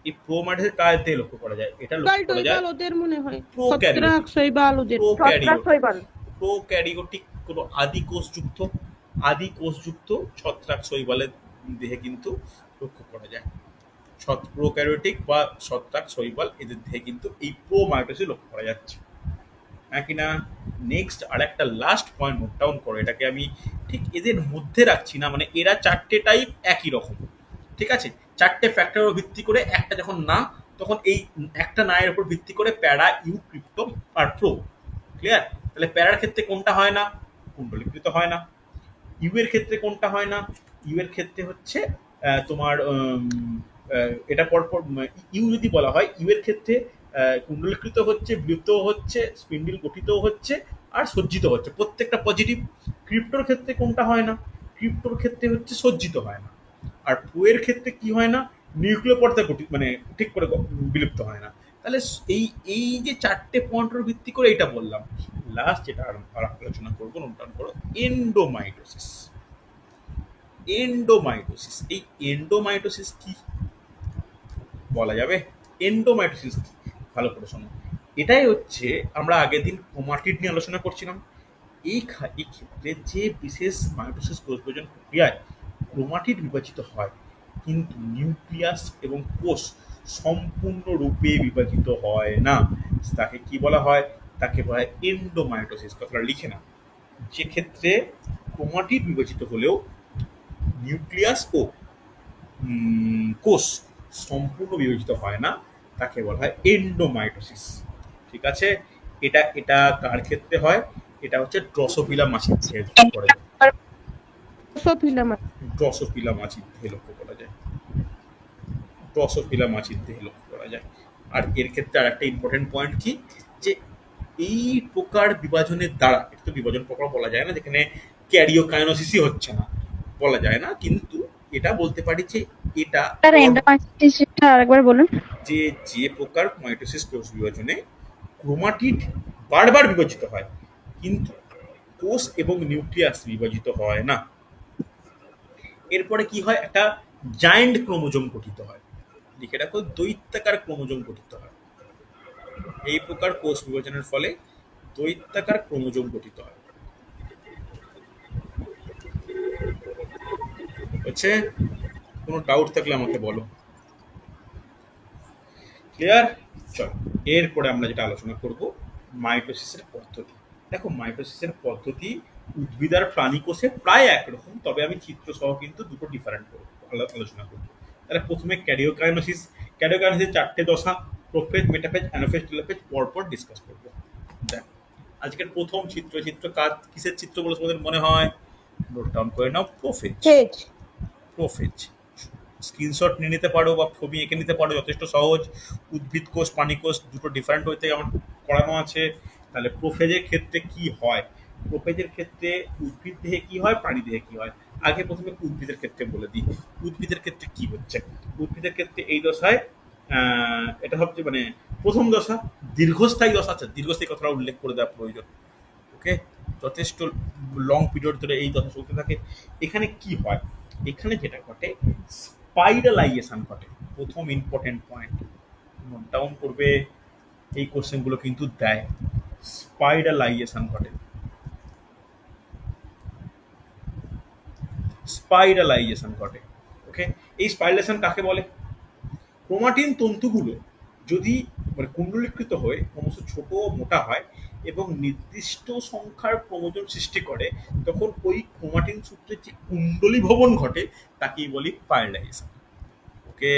এই প্রোমায়োটোসিস কার দিয়ে লক্ষ্য করা যায়? এটা লক্ষ্য করা যায় ওদের মনে হয় প্রোক্যারিওট, ছত্রাক-শৈবাল। প্রোক্যারিওটিক কোন আদি কোষযুক্ত ছত্রাক শৈবালের দেহে কিন্তু লক্ষ্য করা যায়। প্রোক্যারিওটিক বা ছত্রাক শৈবাল এদের দেহে কিন্তু এই প্রোমায়োটোসিস লক্ষ্য করা যাচ্ছে, হ্যাঁ কিনা? নেক্সট আর একটা লাস্ট পয়েন্ট নোট ডাউন করো, এটাকে আমি ঠিক এদের মধ্যে রাখছি না, মানে এরা চারটে টাইপ একই রকম, ঠিক আছে? চারটে ফ্যাক্টরের উপর ভিত্তি করে একটা যখন না, তখন এই একটা না এর উপর ভিত্তি করে প্যারা, ইউ, ক্রিপ্টো আর প্রো। ক্লিয়ার? তাহলে প্যারার ক্ষেত্রে কোনটা হয় না? কুণ্ডলীকৃত হয় না। ইউ এর ক্ষেত্রে কোনটা হয় না? ইউ এর ক্ষেত্রে হচ্ছে তোমার এটা পরপর ইউ যদি বলা হয়, ইউ এর ক্ষেত্রে কুণ্ডলীকৃত হচ্ছে, বিলুপ্ত হচ্ছে, স্পিন্ডল গঠিত হচ্ছে আর সজ্জিত হচ্ছে, প্রত্যেকটা পজিটিভ। ক্রিপ্টোর ক্ষেত্রে কোনটা হয় না? ক্রিপ্টোর ক্ষেত্রে হচ্ছে সজ্জিত হয় না। আর প্রো এর ক্ষেত্রে কি হয় না? নিউক্লিয় পর্দা মানে ঠিক করে বিলুপ্ত হয় না। তাহলে এই যে চারটে পয়েন্টের ভিত্তি করে এটা বললাম। লাস্ট যেটা আলোচনা করবো, নোট ডাউন করো, এন্ডোমাইটোসিস। এন্ডোমাইটোসিস, এই এন্ডোমাইটোসিস কি বলা যাবে? এন্ডোমাইটোসিস কি? ভালো করে শোনো। এটাই হচ্ছে আমরা আগের দিন ক্রোমাটিড নিয়ে আলোচনা করছিলাম। এই ক্ষেত্রে যে বিশেষ মাইটোসিস কোষ বিভাজন প্রক্রিয়ায় ক্রোমাটিড বিভাজিত হয়, কিন্তু নিউক্লিয়াস এবং কোষ সম্পূর্ণরূপে বিভাজিত হয় না, তাকে কি বলা হয়? তাকে বলা হয় এন্ডোমাইটোসিস। কথাটা লিখে না। যে ক্ষেত্রে ক্রোমাটিড বিভাজিত হলেও নিউক্লিয়াস ও কোষ সম্পূর্ণ বিভাজিত হয় না, তাকে বলা হয় এন্ডোমাইটোসিস। ঠিক আছে? এটা কার ক্ষেত্রে হয়? এটা হচ্ছে ড্রসোফিলা মাছির দেহে লক্ষ্য করা যায়। ড্রসোফিলা মাছির দেহে লক্ষ্য করা যায়। ড্রসোফিলা মাছির দেহে লক্ষ্য করা যায়। আর এর ক্ষেত্রে আর একটা ইম্পর্টেন্ট পয়েন্ট কি, যে এই প্রকার বিভাজনের দ্বারা, এটা তো বিভাজন প্রকার বলা যায় না যেখানে ক্যারিওকাইনোসিসই হচ্ছে না, বলা যায় না, কিন্তু এটা বলতে পারি যে এটা আরেকবার বলুন। যে প্রকার মাইটোসিস কোষ বিভাজনে ক্রোমাটিড বারবার বিভাজিত হয়, কিন্তু কোষ এবং নিউক্লিয়াস বিভাজিত হয় না। এরপরে কি হয়? একটা জায়ান্ট ক্রোমোজোম গঠিত হয়। লিখে রাখো, দৈত্যাকার ক্রোমোজোম গঠিত হয়। এই প্রকার কোষ বিভাজনের ফলে দৈত্যাকার ক্রোমোজোম গঠিত হয়। হচ্ছে কোনো ডাউট থাকলে আমাকে বলো। ক্লিয়ার? চলো, এরপরে আমরা যেটা আলোচনা করব, মাইটোসিসের পদ্ধতি। দেখো, মাইটোসিসের পদ্ধতি উদ্ভিদ আর প্রাণী কোষে প্রায় একরকম, তবে আমি চিত্র সহ কিন্তু দুটো ডিফারেন্ট আলোচনা করব। তাহলে প্রথমে ক্যারিওকাইনোসিস। ক্যারিওকাইনোসিসের চারটে দশা, প্রোফেজ, মেটাফেজ, অ্যানাফেজ, টেলোফেজ, পরপর ডিসকাস করবো। দেখো, আজকের প্রথম চিত্র কিসের চিত্র বলে তোমাদের মনে হয়? নোট ডাউন করে নাও, প্রোফেজ। প্রোফেজ স্ক্রিনশট নিয়ে নিতে পারো বা ছবি এঁকে নিতে পারো, যথেষ্ট সহজ। উদ্ভিদ কোষ, প্রাণী কোষ দুটো ডিফারেন্ট হইতে আমার করানো আছে। তাহলে প্রোফেজের ক্ষেত্রে কি হয়? প্রোফেজের ক্ষেত্রে উদ্ভিদ দেহে কি হয়, প্রাণী দেহে কি হয়? আগে প্রথমে উদ্ভিদের ক্ষেত্রে বলে দিই, উদ্ভিদের ক্ষেত্রে কি হচ্ছে। উদ্ভিদের ক্ষেত্রে এই দশায় এটা হচ্ছে মানে প্রথম দশা, দীর্ঘস্থায়ী দশা আছে, দীর্ঘস্থায়ী কথাটা উল্লেখ করে দেওয়া প্রয়োজন। ওকে, যথেষ্ট লং পিরিয়ড ধরে এই দশা চলতে থাকে। এখানে কি হয়? এখানে যেটা ঘটে, স্পাইরালাইজেশন ঘটে। প্রথম ইম্পর্টেন্ট পয়েন্ট নোট ডাউন করবে, এই কোশ্চেনগুলো কিন্তু দেয়। স্পাইরালাইজেশন ঘটে। স্পাইরালাইজেশন ঘটে। ওকে, এই স্পাইরালাইজেশন কাকে বলে? ক্রোমাটিন তন্তুগুলো যদি মানে কুণ্ডলীকৃত হয়ে ক্রমশ ছোট ও মোটা হয় এবং নির্দিষ্ট সংখ্যার ক্রোমোজোম সৃষ্টি করে, তখন ওই ক্রোমাটিন সূত্রের যে কুণ্ডলী ভবন ঘটে তাকেই বলি স্পাইরালাইজেশন। ওকে,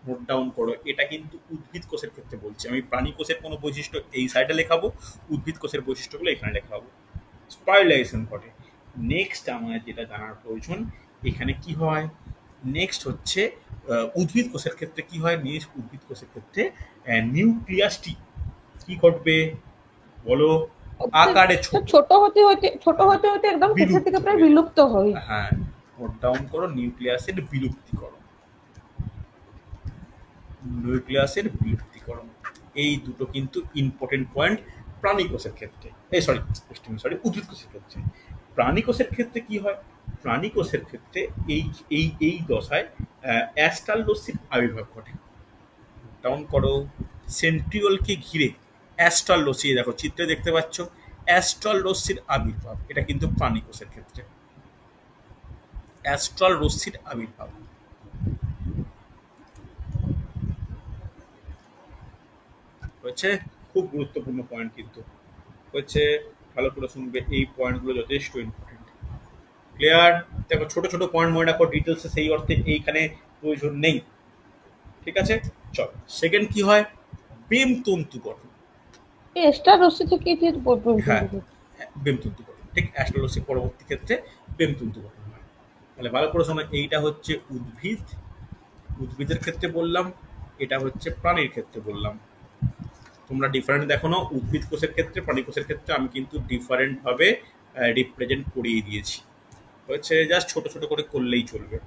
নোট ডাউন করো। এটা কিন্তু উদ্ভিদ কোষের ক্ষেত্রে বলছি, আমি প্রাণী কোষের কোনো বৈশিষ্ট্য এই সাইডে লেখাবো, উদ্ভিদ কোষের বৈশিষ্ট্যগুলো এখানে লেখাবো। স্পাইরালাইজেশন ঘটে। নেক্সট আমাদের যেটা জানার প্রয়োজন, এখানে কি হয়? নেক্সট হচ্ছে উদ্ভিদ কোষের ক্ষেত্রে কি হয়? উদ্ভিদ কোষের ক্ষেত্রে নিউক্লিয়াসটি কি ঘটবে বলো? আকারে ছোট হতে হতে একদম শেষের দিকে প্রায় বিলুপ্ত হয়। হ্যাঁ, নোট ডাউন করো, নিউক্লিয়াসের বিলুপ্তিকরণ। নিউক্লিয়াসের বিলুপ্তিকরণ, এই দুটো কিন্তু ইম্পর্টেন্ট পয়েন্ট প্রাণী কোষের ক্ষেত্রে, উদ্ভিদ কোষের ক্ষেত্রে। প্রাণী কোষের ক্ষেত্রে কি হয়? প্রাণী কোষের ক্ষেত্রে এই এই এই দশায় অ্যাস্ট্রাল রশ্মির আবির্ভাব ঘটে। ডাউন করো, সেন্ট্রিওলকে ঘিরে অ্যাস্ট্রাল রশ্মি, দেখো চিত্রে দেখতে পাচ্ছ অ্যাস্ট্রাল রশ্মির আবির্ভাব, এটা কিন্তু প্রাণী কোষের ক্ষেত্রে অ্যাস্ট্রাল রশ্মির আবির্ভাব। হচ্ছে খুব গুরুত্বপূর্ণ পয়েন্ট কিন্তু হচ্ছে, ভালো করে শুনবে, এই পয়েন্টগুলো যথেষ্ট ইম্পর্টেন্ট। ক্লিয়ার? দেখো ছোট ছোট পয়েন্ট মনে রাখো, ডিটেলসে সেই অর্থে এইখানে প্রয়োজন নেই। ঠিক আছে, চল। সেকেন্ড কি হয়? বেমতন্তু গঠন। এক্সট্রা রশ্মি থেকে হ্যাঁ, বেমতন্তু গঠন, ঠিক অ্যাস্ট্রাল রশ্মি পরবর্তী ক্ষেত্রে বেমতন্তু গঠন হয়। তাহলে ভালো করে শোনো, এইটা হচ্ছে উদ্ভিদ, উদ্ভিদের ক্ষেত্রে বললাম, এটা হচ্ছে প্রাণীর ক্ষেত্রে বললাম। তোমরা ডিফারেন্ট দেখো না, উদ্ভিদ কোষের ক্ষেত্রে প্রাণী কোষের ক্ষেত্রে আমি কিন্তু ডিফারেন্ট ভাবে রিপ্রেজেন্ট করিয়ে দিয়েছি। হচ্ছে জাস্ট ছোট ছোট করে করলেই চলবে।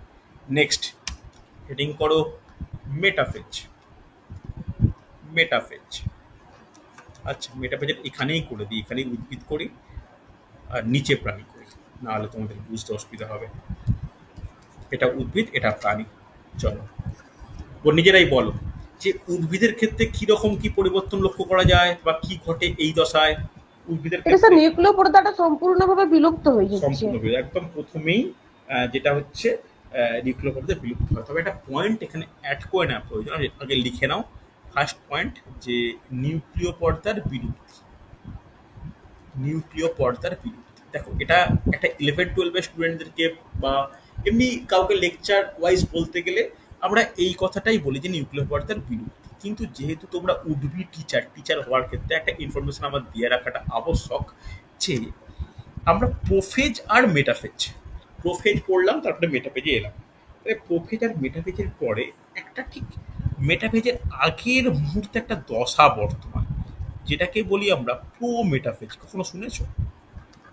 নেক্সট হেডিং করো মেটাফেজ। মেটাফেজ, আচ্ছা মেটাফেজের এখানেই করে দিই, এখানেই উদ্ভিদ করি আর নিচে প্রাণী করি, নাহলে তোমাদের বুঝতে অসুবিধা হবে। এটা উদ্ভিদ, এটা প্রাণী। চলো নিজেরাই বলো যে উদ্ভিদের ক্ষেত্রে কি রকম কি পরিবর্তন লক্ষ্য করা যায় বা কি ঘটে এই দশায় উদ্ভিদের ক্ষেত্রে? নিউক্লিয় পর্দাটা সম্পূর্ণভাবে বিলুপ্ত হয়ে যাচ্ছে। সম্পূর্ণ একদম প্রথমেই যেটা হচ্ছে নিউক্লিয় পর্দা বিলুপ্ত হয়। তবে একটা পয়েন্ট এখানে অ্যাড করে নেওয়া প্রয়োজন, আগে লিখে নাও। ফার্স্ট পয়েন্ট যে নিউক্লিয় পর্দার বিলুপ্তি। নিউক্লিয় পর্দার বিলুপ্তি, দেখো এটা একটা 11-12 স্টুডেন্টদেরকে বা এমনি কাউকে লেকচার ওয়াইজ বলতে গেলে আমরা এই কথাটাই বলি যে নিউক্লিয় পর্দার বিলুপ্তি। কিন্তু যেহেতু তোমরা উদ্ভিদ টিচার হওয়ার ক্ষেত্রে একটা ইনফরমেশন আমার দিয়ে রাখাটা আবশ্যক যে আমরা প্রোফেজ আর মেটাফেজ, প্রোফেজ পড়লাম তারপরে মেটাফেজে এলাম। প্রোফেজ আর মেটাফেজের পরে একটা ঠিক মেটাফেজের আগের মুহূর্তে একটা দশা বর্তমান, যেটাকে বলি আমরা প্রো মেটাফেজ। কখনো শুনেছ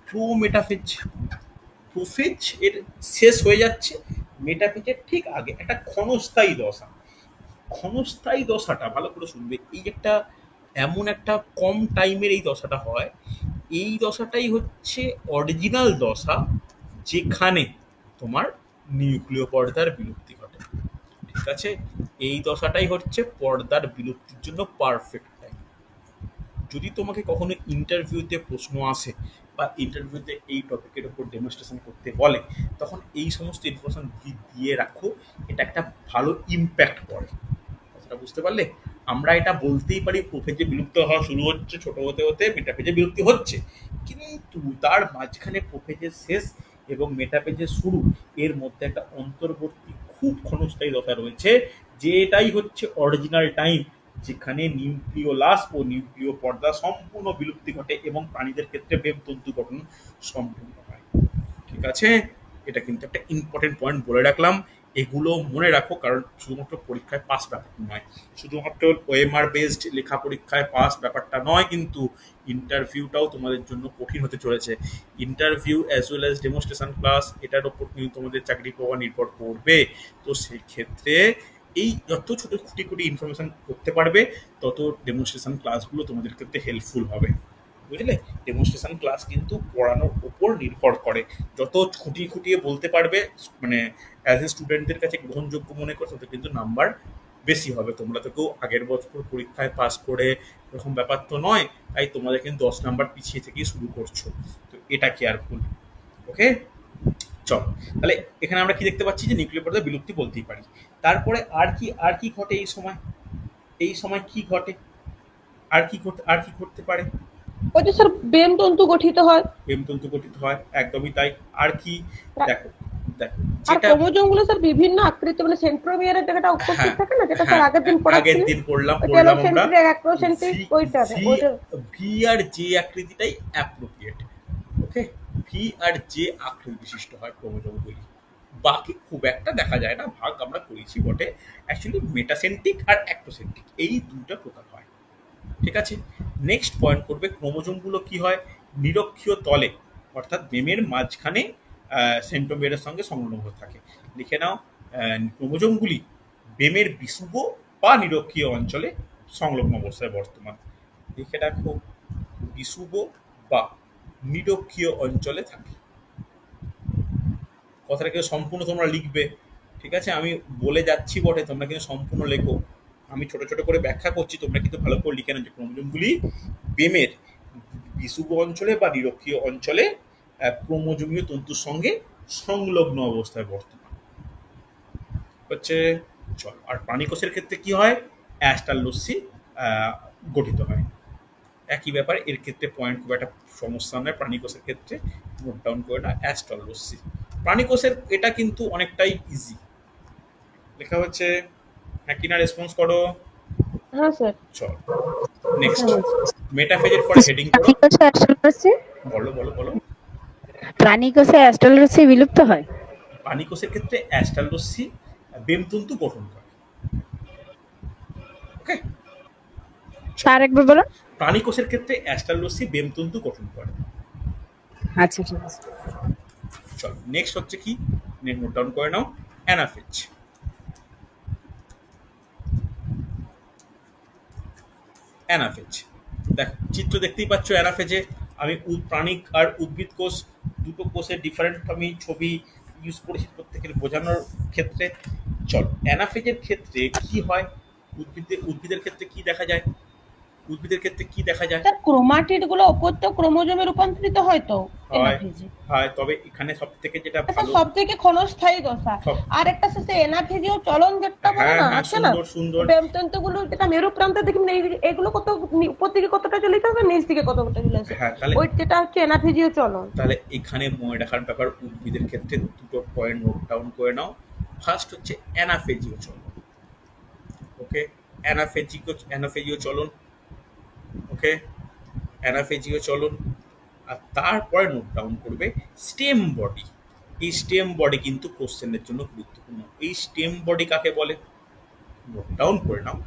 প্রো মেটাফেজ? প্রোফেজ এর শেষ হয়ে যাচ্ছে, মেটাফেজের ঠিক আগে একটা ক্ষণস্থায়ী দশা। ক্ষণস্থায়ী দশাটা ভালো করে শুনবে, এই একটা এমন একটা কম টাইমের এই দশাটা হয়, এই দশাটাই হচ্ছে অরিজিনাল দশা যেখানে তোমার নিউক্লিয় পর্দার বিলুপ্তি ঘটে। ঠিক আছে, এই দশাটাই হচ্ছে পর্দার বিলুপ্তির জন্য পারফেক্ট টাইম। যদি তোমাকে কখনো ইন্টারভিউতে প্রশ্ন আসে বা ইন্টারভিউতে এই টপিকের উপর ডেমনস্ট্রেশন করতে বলে, তখন এই সমস্ত ইনফরমেশন দিয়ে রাখো, এটা একটা ভালো ইম্প্যাক্ট পড়ে। কথাটা বুঝতে পারলে? আমরা এটা বলতেই পারি প্রোফেজে বিলুপ্ত হওয়া শুরু হচ্ছে, ছোট হতে হতে মেটাফেজে বিলুপ্তি হচ্ছে, কিন্তু তার মাঝখানে প্রোফেজের শেষ এবং মেটাফেজের শুরু, এর মধ্যে একটা অন্তর্বর্তী খুব ক্ষণস্থায়ী দশা রয়েছে, যেটাই হচ্ছে অরিজিনাল টাইম যেখানে নিউক্লিওলাস ও নিউক্লিয় পর্দা সম্পূর্ণ বিলুপ্তি ঘটে এবং প্রাণীদের ক্ষেত্রে বেমতন্তু গঠন সম্পূর্ণ হয়। ঠিক আছে, এটা কিন্তু একটা ইম্পর্টেন্ট পয়েন্ট বলে রাখলাম। এগুলো মনে রাখো, কারণ শুধুমাত্র পরীক্ষায় পাস ব্যাপারটা নয়, শুধুমাত্র ওএমআর বেসড লেখা পরীক্ষায় পাস ব্যাপারটা নয়, কিন্তু ইন্টারভিউটাও তোমাদের জন্য কঠিন হতে চলেছে। Interview as well as demonstration class, এটার ওপর কিন্তু তোমাদের চাকরি পাওয়া নির্ভর করবে। তো সেই ক্ষেত্রে এই যত ছোট খুঁটি খুঁটি ইনফরমেশন করতে পারবে, তত ডেমনস্ট্রেশন ক্লাসগুলো তোমাদের ক্ষেত্রে হেল্পফুল হবে। বুঝলে, ডেমনস্ট্রেশন ক্লাস কিন্তু পড়ানোর ওপর নির্ভর করে। যত খুঁটিয়ে খুঁটিয়ে বলতে পারবে, মানে অ্যাজ এ স্টুডেন্টদের কাছে গ্রহণযোগ্য মনে করে, তত কিন্তু নাম্বার বেশি হবে। তোমরা তো কেউ আগের বছর পরীক্ষায় পাস করে এরকম ব্যাপার তো নয়, তাই তোমাদের কিন্তু 10 নাম্বার পিছিয়ে থেকেই শুরু করছো। তো এটা কেয়ারফুল। ওকে, চলো তাহলে এখানে আমরা কি দেখতে পাচ্ছি যে নিউক্লিয় পর্দা বিলুপ্তি বলতেই পারি। তারপরে আর কি ঘটে এই সময়? এই সময় কি ঘটে? আর কি ঘটতে পারে? ওই যে স্যার বেমতন্তু গঠিত হয়। বেমতন্তু গঠিত হয়, একদমই তাই। আর কি? দেখো দেখো আর ক্রোমোজোম গুলো স্যার বিভিন্ন আকৃতি, মানে সেন্ট্রোমিয়ারের জায়গাটা উপস্থিত থাকে না, যেটা স্যার আগের দিন পড়লাম আমরা, ভি আর জে আকৃতিটাই অ্যাপ্রোপ্রিয়েট। ওকে, ভি আর জে আকৃতি বিশিষ্ট হয় ক্রোমোজোমগুলি। বাকি খুব একটা দেখা যায় না, ভাগ আমরা করেছি বটে। অ্যাকচুয়ালি মেটাসেন্ট্রিক আর অ্যাক্টোসেন্ট্রিক এই দুটো প্রকার হয়। ঠিক আছে, নেক্সট পয়েন্ট করবে ক্রোমোজোমগুলো কি হয় নিরক্ষীয় তলে, অর্থাৎ মেমের মাঝখানে সেন্ট্রোমিয়ারের সঙ্গে সংলগ্ন থাকে। লিখে নাও, ক্রোমোজোমগুলি বেমের বিষুব বা নিরক্ষীয় অঞ্চলে সংলগ্ন অবস্থায় বর্তমান। লিখে রাখো, বিষুব বা নিরক্ষীয় অঞ্চলে থাকে। কথাটা কিন্তু সম্পূর্ণ তোমরা লিখবে, ঠিক আছে? আমি বলে যাচ্ছি বটে, তোমরা কিন্তু সম্পূর্ণ লেখো। আমি ছোট ছোট করে ব্যাখ্যা করছি, তোমরা কিন্তু ভালো করে লিখে নাও যে ক্রোমোজোমগুলি বেমের বিষুব অঞ্চলে বা নিরক্ষীয় অঞ্চলে ক্রোমোজোমীয় তন্তুর সঙ্গে সংলগ্ন অবস্থায় বর্তমান হচ্ছে। চল, আর প্রাণীকোষের ক্ষেত্রে কি হয়? অ্যাস্টারলসি গঠিত হয়। একই ব্যাপার, এর ক্ষেত্রে পয়েন্ট খুব একটা সমস্যা নয়। প্রাণীকোষের ক্ষেত্রে নোট ডাউন করে না, অ্যাস্টারলসি। প্রাণীকোষের এটা কিন্তু অনেকটাই ইজি লেখা হচ্ছে। হ্যাঁ কিনা রেসপন্স করো। হ্যাঁ স্যার। চল নেক্সট, মেটাফেজের পর হেডিং করো। বলো বলো বলো। প্রাণীকোষে অ্যাস্টারলসি বিলুপ্ত হয়? প্রাণীকোষের ক্ষেত্রে অ্যাস্টারলসি বেমতন্তু গঠন করে। ওকে, তার একবার বলো। প্রাণীকোষের ক্ষেত্রে অ্যাস্টারলসি বেমতন্তু গঠন করে। আচ্ছা ঠিক আছে। চল নেক্সট হচ্ছে কি, নোট ডাউন করে নাও, অ্যানাফেজ। অ্যানাফেজ, দেখো চিত্র দেখতেই পাচ্ছ। অ্যানাফেজে আমি প্রাণী আর উদ্ভিদ কোষ দুটো কোষের ডিফারেন্ট আমি ছবি ইউজ করেছি প্রত্যেকের বোঝানোর ক্ষেত্রে। চল, অ্যানাফেজের ক্ষেত্রে কি হয়, উদ্ভিদের ক্ষেত্রে কি দেখা যায়? উদ্ভিদের ক্ষেত্রে কি দেখা যায়? স্যার ক্রোমাটিড গুলো অপত্য ক্রোমোজোমে রূপান্তরিত হয় তো এনাফেজে। হয়, তবে এখানে সবথেকে যেটা আচ্ছা, ভালো, সবথেকে ক্ষণস্থায়ী দশা। আর একটা সে এনাফেজিও চলন যেটা বলে না, আছে না সুন্দর বেমতন্তু গুলো, যেটা মেরু প্রান্তে দেখি এগুলো কত উপর দিকে কতটা চলে যাবে, নিচ দিকে কতটা চলে আসে, ওই যেটা হচ্ছে এনাফেজিও চলন। তাহলে এখানে মনে রাখার ব্যাপার, উদ্ভিদের ক্ষেত্রে দুটো পয়েন্ট নোট ডাউন করে নাও। ফার্স্ট হচ্ছে অ্যানাফেজিও চলন। ওকে, অ্যানাফেজিও চলন। ওকে, অ্যানাফেজিও চলন। আর তারপরে নোট ডাউন করবে স্টেম বডি। এই স্টেম বডি কিন্তু কোশ্চেনের জন্য গুরুত্বপূর্ণ। এই স্টেম বডি কাকে বলে? নোট ডাউন করে নাও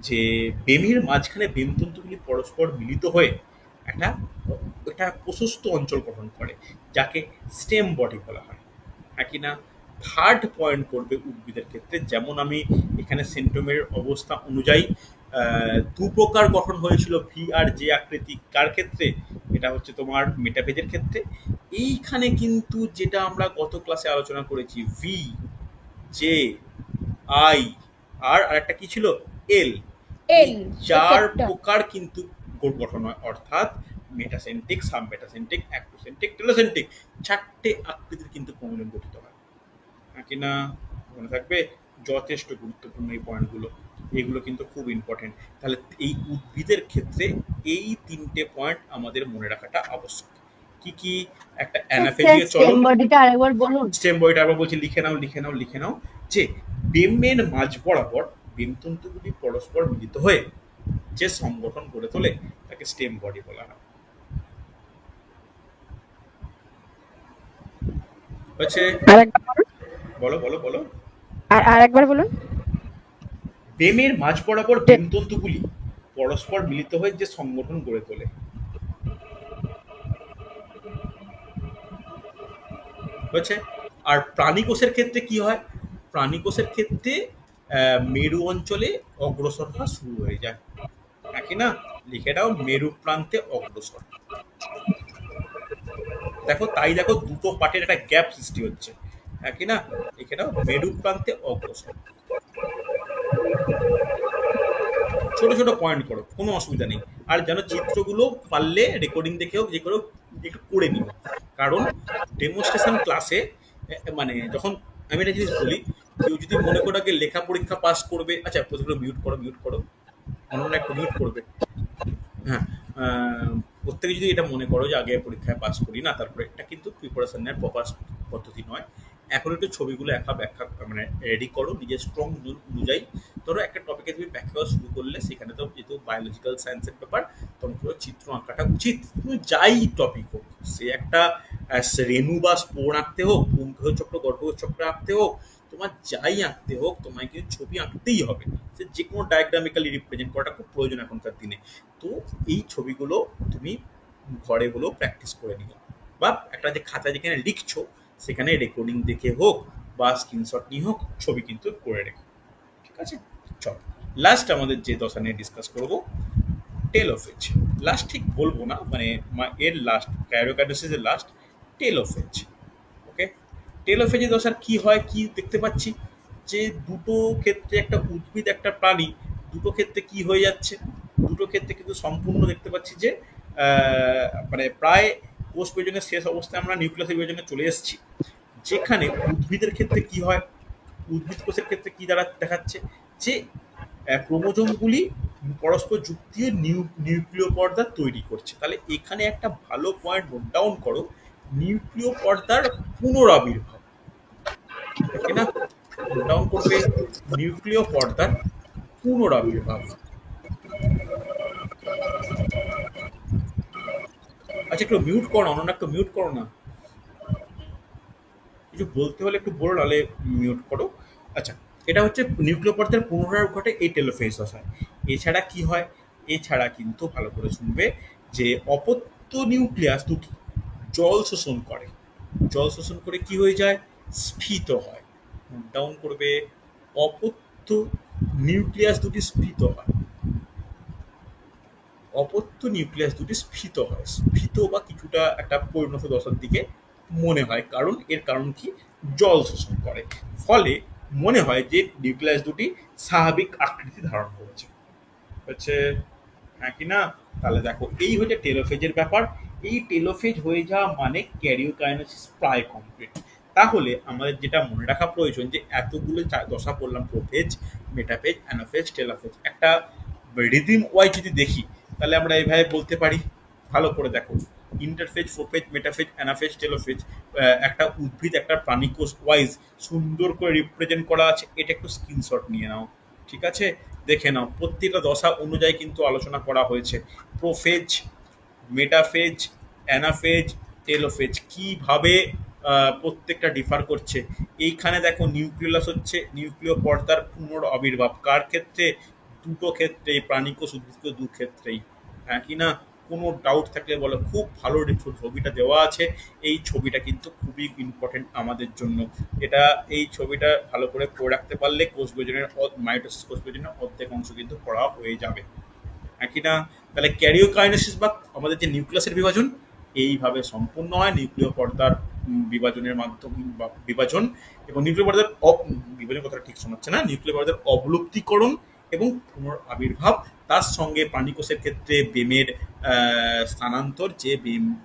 যে বেমের মাঝখানে বেমতন্তুগুলি পরস্পর মিলিত হয়ে একটা প্রশস্ত অঞ্চল গঠন করে, যাকে স্টেম বডি বলা হয়। হ্যাঁ কি না? থার্ড পয়েন্ট করবে উদ্ভিদের ক্ষেত্রে, যেমন আমি এখানে সেন্ট্রোমিয়ারের অবস্থা অনুযায়ী দু প্রকার গঠন হয়েছিল, ভি আর জে আকৃতি। কার ক্ষেত্রে? এটা হচ্ছে তোমার মেটাফেজের ক্ষেত্রে। এইখানে কিন্তু যেটা আমরা গত ক্লাসে আলোচনা করেছি, ভি, জে, আই আর আরেকটা কি ছিল, এল, চার প্রকার কিন্তু গঠন হয়, অর্থাৎ মেটাসেন্ট্রিক, সাবমেটাসেন্ট্রিক, অ্যাক্টোসেন্ট্রিক, টেলোসেন্ট্রিক, চারটে আকৃতির কিন্তু ক্রোমোজোম গঠিত হয়। কিনা মনে থাকবে? যথেষ্ট গুরুত্বপূর্ণ এই পয়েন্টগুলো, এগুলো কিন্তু খুব ইম্পর্টেন্ট। তাহলে এই উদ্ভিদের ক্ষেত্রে এই তিনটে পয়েন্ট আমাদের মনে রাখাটা আবশ্যক। কি কি? একটা অ্যানাফেজিও চলন। স্টেম বডিটা আরেকবার বলুন। স্টেম বডিটা আরেকবার বলছি, লিখে নাও যে বেমের মাঝ বরাবর বেমতন্তুগুলি পরস্পর মিলিত হয়ে যে সংগঠন গড়ে তোলে তাকে স্টেম বডি বলা হয়। হচ্ছে, বলো বলো বলো। আরেকবার বলুন। বেমের মাঝ বরাবর বেমতন্তুগুলি পরস্পর মিলিত হয়ে যে সংগঠন গড়ে তোলে। হচ্ছে। আর প্রাণীকোষের ক্ষেত্রে কি হয়? প্রাণীকোষের ক্ষেত্রে মেরু অঞ্চলে অগ্রসর হওয়া শুরু হয়ে যায়। নাকি না? লিখে দাও, মেরু প্রান্তে অগ্রসর। দেখো, তাই দেখো দুটো পার্টের একটা গ্যাপ সৃষ্টি হচ্ছে। নাকি না? লিখে দাও, মেরু প্রান্তে অগ্রসর। ছোট ছোট পয়েন্ট করো, কোনো অসুবিধা নেই। আর যেন চিত্রগুলো পারলে রেকর্ডিং দেখে হোক, যে করে একটু করে নিও, কারণ ডেমনস্ট্রেশন ক্লাসে মানে যখন আমি একটা জিনিস বলি, কেউ যদি মনে করে আগে লেখা পরীক্ষা পাস করবে, আচ্ছা প্রথমে মিউট করো, অন্য একটু মিউট করবে। হ্যাঁ, প্রত্যেকে যদি এটা মনে করো যে আগে পরীক্ষায় পাস করি না, তারপরে এটা কিন্তু প্রিপারেশন নেওয়ার প্রপার পদ্ধতি নয়। এখন একটু ছবিগুলো ব্যাখ্যা মানে রেডি করো নিজের স্ট্রং অনুযায়ী। ধরো একটা টপিকে তুমি ব্যাখ্যা শুরু করলে, সেখানে তো যেহেতু বায়োলজিক্যাল সায়েন্সের ব্যাপার, তখন পুরো চিত্র আঁকাটা উচিত। তুমি যাই টপিক হোক, সে একটা রেণু বা স্পোর আঁকতে হোক, পুংচক্র গর্ভচক্র আঁকতে হোক, তোমার যাই আঁকতে হোক, তোমায় কিন্তু ছবি আঁকতেই হবে। সে যে কোনো ডায়াগ্রামিক্যালি রিপ্রেজেন্ট করাটা খুব প্রয়োজন এখনকার দিনে। তো এই ছবিগুলো তুমি ঘরে হলেও প্র্যাকটিস করে নিও, বা একটা যে খাতা যেখানে লিখছো সেখানে রেকর্ডিং দেখে হোক বা স্ক্রিনশট নিয়ে হোক ছবি কিন্তু করে রেখো, ঠিক আছে? চল লাস্ট আমাদের যে দশা নিয়ে ডিসকাস করবো, টেলোফেজ। লাস্ট ঠিক বলবো না, মানে এর লাস্ট, ক্যারিওকাইনেসিসের লাস্ট টেলোফেজ। ওকে, টেলোফেজে দশার কি হয়, কি দেখতে পাচ্ছি যে দুটো ক্ষেত্রে, একটা উদ্ভিদ একটা প্রাণী, দুটো ক্ষেত্রে কি হয়ে যাচ্ছে, দুটো ক্ষেত্রে কিন্তু সম্পূর্ণ দেখতে পাচ্ছি যে মানে প্রায় কোষ বিভাজনের শেষ অবস্থায় আমরা নিউক্লিয়াস বিভাজনে চলে এসেছি। যেখানে উদ্ভিদের ক্ষেত্রে কি হয়, উদ্ভিদ কোষের ক্ষেত্রে কি দ্বারা দেখাচ্ছে যে ক্রোমোজোমগুলি পরস্পর যুক্ত দিয়ে নিউক্লিয় পর্দা তৈরি করছে। তাহলে এখানে একটা ভালো পয়েন্ট নোট ডাউন করো, নিউক্লিয় পর্দার পুনরাবির্ভাব, তাই না? নোট ডাউন করবে নিউক্লিয় পর্দার পুনরাবির্ভাব। আচ্ছা একটু মিউট করো না, অনন্যা একটু মিউট করো না, কিছু বলতে হলে একটু বলো, নাহলে মিউট করো। আচ্ছা, এটা হচ্ছে নিউক্লিয় পর্দার পুনরায় ঘটে এই টেলোফেজ দশায়। এছাড়া কি হয়, এছাড়া কিন্তু ভালো করে শুনবে যে অপত্য নিউক্লিয়াস দুটি জল শোষণ করে, জল শোষণ করে কি হয়ে যায়, স্ফীত হয়। নোট ডাউন করবে, অপত্য নিউক্লিয়াস দুটি স্ফীত হয়, অপত্য নিউক্লিয়াস দুটি স্ফীত হয়। স্ফীত বা কিছুটা একটা পরিণত দশার দিকে মনে হয়, কারণ এর কারণ কি, জল শোষণ করে, ফলে মনে হয় যে নিউক্লিয়াস দুটি স্বাভাবিক আকৃতি ধারণ করেছে, হচ্ছে হ্যাঁ কি না? তাহলে দেখো এই হচ্ছে টেলোফেজের ব্যাপার। এই টেলোফেজ হয়ে যাওয়া মানে ক্যারিওকাইনেসিস প্রায় কমপ্লিট। তাহলে আমাদের যেটা মনে রাখা প্রয়োজন যে এতগুলো দশা পড়লাম, প্রোফেজ, মেটাফেজ, অ্যানাফেজ, টেলোফেজ, একটা রিদিম ওয়াইজ যদি দেখি তাহলে আমরা এইভাবে বলতে পারি, ভালো করে দেখো, interphase, prophase, metaphase, anaphase, telophase, একটা উদ্ভিদ একটা প্রাণীকোষ ওয়াইজ সুন্দর করে রিপ্রেজেন্ট করা আছে। এটা একটু স্ক্রিনশট নিয়ে নাও, ঠিক আছে? দেখে নাও, প্রত্যেকটা দশা অনুযায়ী কিন্তু আলোচনা করা হয়েছে। প্রোফেজ, মেটাফেজ, অ্যানাফেজ, টেলোফেজ কিভাবে প্রত্যেকটা ডিফার করছে। এইখানে দেখো নিউক্লিয়াস হচ্ছে নিউক্লিয় পর্দার পুনরাবির্ভাব, কার ক্ষেত্রে, দুটো ক্ষেত্রে, প্রাণীকোষ উদ্ভিদকোষ দু ক্ষেত্রেই, হ্যাঁ কি না? কোনো ডাউট থাকলে বলো। খুব ভালো ছবিটা দেওয়া আছে, এই ছবিটা কিন্তু খুবই ইম্পর্টেন্ট আমাদের জন্য। এটা এই ছবিটা ভালো করে পড়ে রাখতে পারলে কোষ বিভাজনের, মাইটোসিস কোষ বিভাজনের অর্ধেক অংশ কিন্তু পড়া হয়ে যাবে, হ্যাঁ কি না? তাহলে ক্যারিওকাইনেসিস বা আমাদের যে নিউক্লিয়াসের বিভাজন এইভাবে সম্পূর্ণ হয়, নিউক্লিয় পর্দার বিভাজনের মাধ্যমে বা বিভাজন, এবং নিউক্লিয় পর্দার বিভাজন কথাটা ঠিক শোনাচ্ছে না, নিউক্লিয় পর্দার অবলুপ্তিকরণ এবং পুনরাবির্ভাব, তার সঙ্গে প্রাণীকোষের ক্ষেত্রে বেমের স্থানান্তর, যে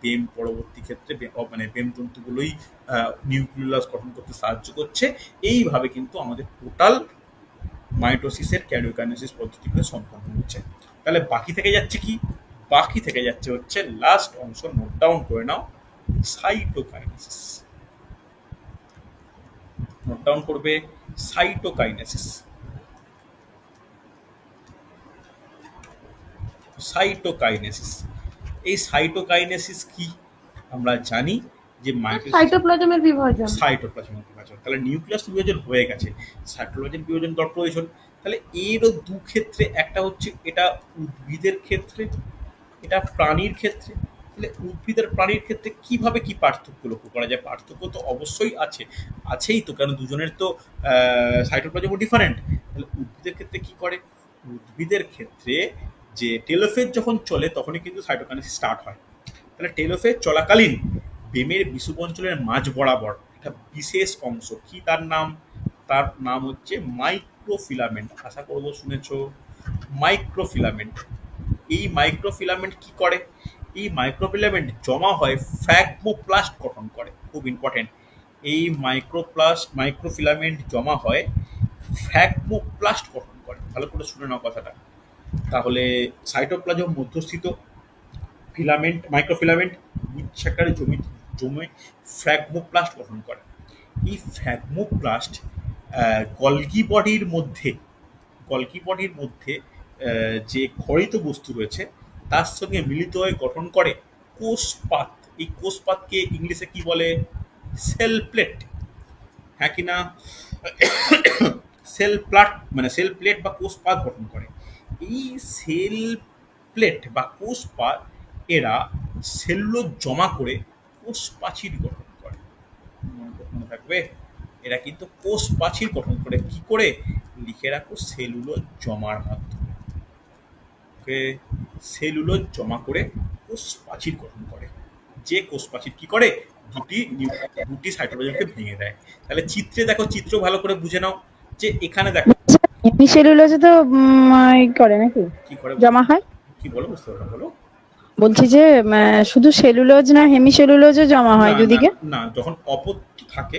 বেম পরবর্তী ক্ষেত্রে মানে বেম তন্তুগুলোই নিউক্লিয়াস গঠন করতে সাহায্য করছে। এইভাবে কিন্তু আমাদের টোটাল মাইটোসিসের ক্যারিওকাইনেসিস পদ্ধতিগুলো সম্পন্ন হচ্ছে। তাহলে বাকি থেকে যাচ্ছে কি, বাকি থেকে যাচ্ছে হচ্ছে লাস্ট অংশ, নোট ডাউন করে নাও, সাইটোকাইনেসিস। নোট ডাউন করবে সাইটোকাইনেসিস। সাইটোকাইনেসিস, এই সাইটোকাইনেসিস কি আমরা জানি যে সাইটোপ্লাজমের বিভাজন, সাইটোপ্লাজমের বিভাজন। তাহলে নিউক্লিয়াস বিভাজন হয়ে গেছে, সাইটোপ্লাজম বিভাজন দর প্রয়োজন। তাহলে এরও দু ক্ষেত্রে, একটা হচ্ছে এটা উদ্ভিদের ক্ষেত্রে, এটা প্রাণীর ক্ষেত্রে। তাহলে উদ্ভিদ আর প্রাণীর ক্ষেত্রে কিভাবে কি পার্থক্য লক্ষ্য করা যায়? পার্থক্য তো অবশ্যই আছে, আছেই তো, কারণ দুজনের তো সাইটোপ্লাজম ডিফারেন্ট। তাহলে উদ্ভিদের ক্ষেত্রে কি করে, উদ্ভিদের ক্ষেত্রে যে টেলোফেজ যখন চলে তখনই কিন্তু সাইটোকাইনেসিস স্টার্ট হয়। তাহলে টেলোফেজ চলাকালীন বেমের বিষুব অঞ্চলের মাঝ বরাবর একটা বিশেষ অংশ, কি তার নাম, তার নাম হচ্ছে মাইক্রোফিলামেন্ট। আশা করবো শুনেছ, মাইক্রোফিলামেন্ট। এই মাইক্রোফিলামেন্ট কি করে, এই মাইক্রোফিলামেন্ট জমা হয় ফ্র্যাগমোপ্লাস্ট গঠন করে, খুব ইম্পর্টেন্ট। এই মাইক্রোফিলামেন্ট জমা হয় ফ্র্যাগমোপ্লাস্ট গঠন করে, ভালো করে শুনে নাও কথাটা। তাহলে সাইটোপ্লাজম মধ্যস্থিত ফিলামেন্ট, মাইক্রোফিলামেন্ট গুচ্ছাকারে জমে ফ্র্যাগমোপ্লাস্ট গঠন করে। এই ফ্র্যাগমোপ্লাস্ট গলগি বডির মধ্যে যে ক্ষরিত বস্তু রয়েছে তার সঙ্গে মিলিত হয়ে গঠন করে কোষপাত। এই কোষপাতকে ইংলিশে কি বলে, সেল প্লেট, হ্যাঁ কি না? সেল প্লেট বা কোষপাত গঠন করে। এই সেল প্লেট বা কোষপাত এরা সেলুলোজ জমা করে কোষ প্রাচীর গঠন করে। মনে থাকবে, এরা কিন্তু কোষ প্রাচীর গঠন করে। কি করে? লিখে রাখো, সেলুলোজ জমার মাধ্যমে। ওকে, সেলুলোজ জমা করে কোষ প্রাচীর গঠন করে। যে কোষ প্রাচীর কি করে? দুটি সাইটোপ্লাজমকে ভেঙে দেয়। তাহলে চিত্রে দেখো, চিত্র ভালো করে বুঝে নাও যে এখানে দেখো হেমিসেলুলোজে তো করে নাকি, কি করে, জমা হয়। কি বলো, বুঝতে পারো, বলো। বলছি যে শুধু সেলুলোজ না, হেমিসেলুলোজও জমা হয় না, দুদিকে? না, যখন অপত্য থাকে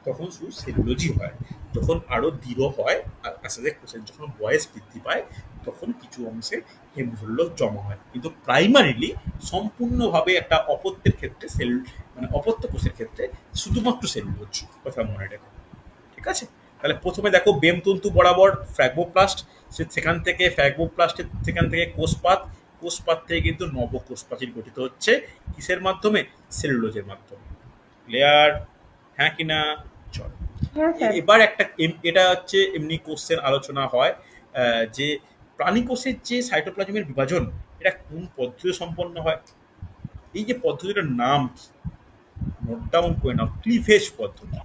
তখন শুধু সেলুলোজই হয়। যখন আরো দৃঢ় হয় আর আস্তে আস্তে কোষের যখন বয়স বৃদ্ধি পায় তখন কিছু অংশে হেমিসেলুলোজ জমা হয়। কিন্তু প্রাইমারিলি সম্পূর্ণভাবে একটা অপত্যের ক্ষেত্রে মানে অপত্য কোষের ক্ষেত্রে শুধুমাত্র সেলুলোজ, কথা মনে রেখো। ঠিক আছে? তাহলে প্রথমে দেখো বেমতন্তু বরাবর ফ্র্যাগমোপ্লাস্ট, সেখান থেকে ফ্র্যাগমোপ্লাস্টের সেখান থেকে কোষপাত, কোষপাত থেকে কিন্তু নবকোষ প্রাচীর গঠিত হচ্ছে। কিসের মাধ্যমে? সেলুলোজের মাধ্যমে। ক্লিয়ার? হ্যাঁ কি না? চলো, হ্যাঁ স্যার। এবার একটা এটা হচ্ছে এমনি কোষের আলোচনা হয় যে প্রাণী কোষের যে সাইটোপ্লাজমের বিভাজন এটা কোন পদ্ধতিতে সম্পন্ন হয়। এই যে পদ্ধতিটার নাম নোট ডাউন করে নাও, ক্লিভেজ পদ্ধতি।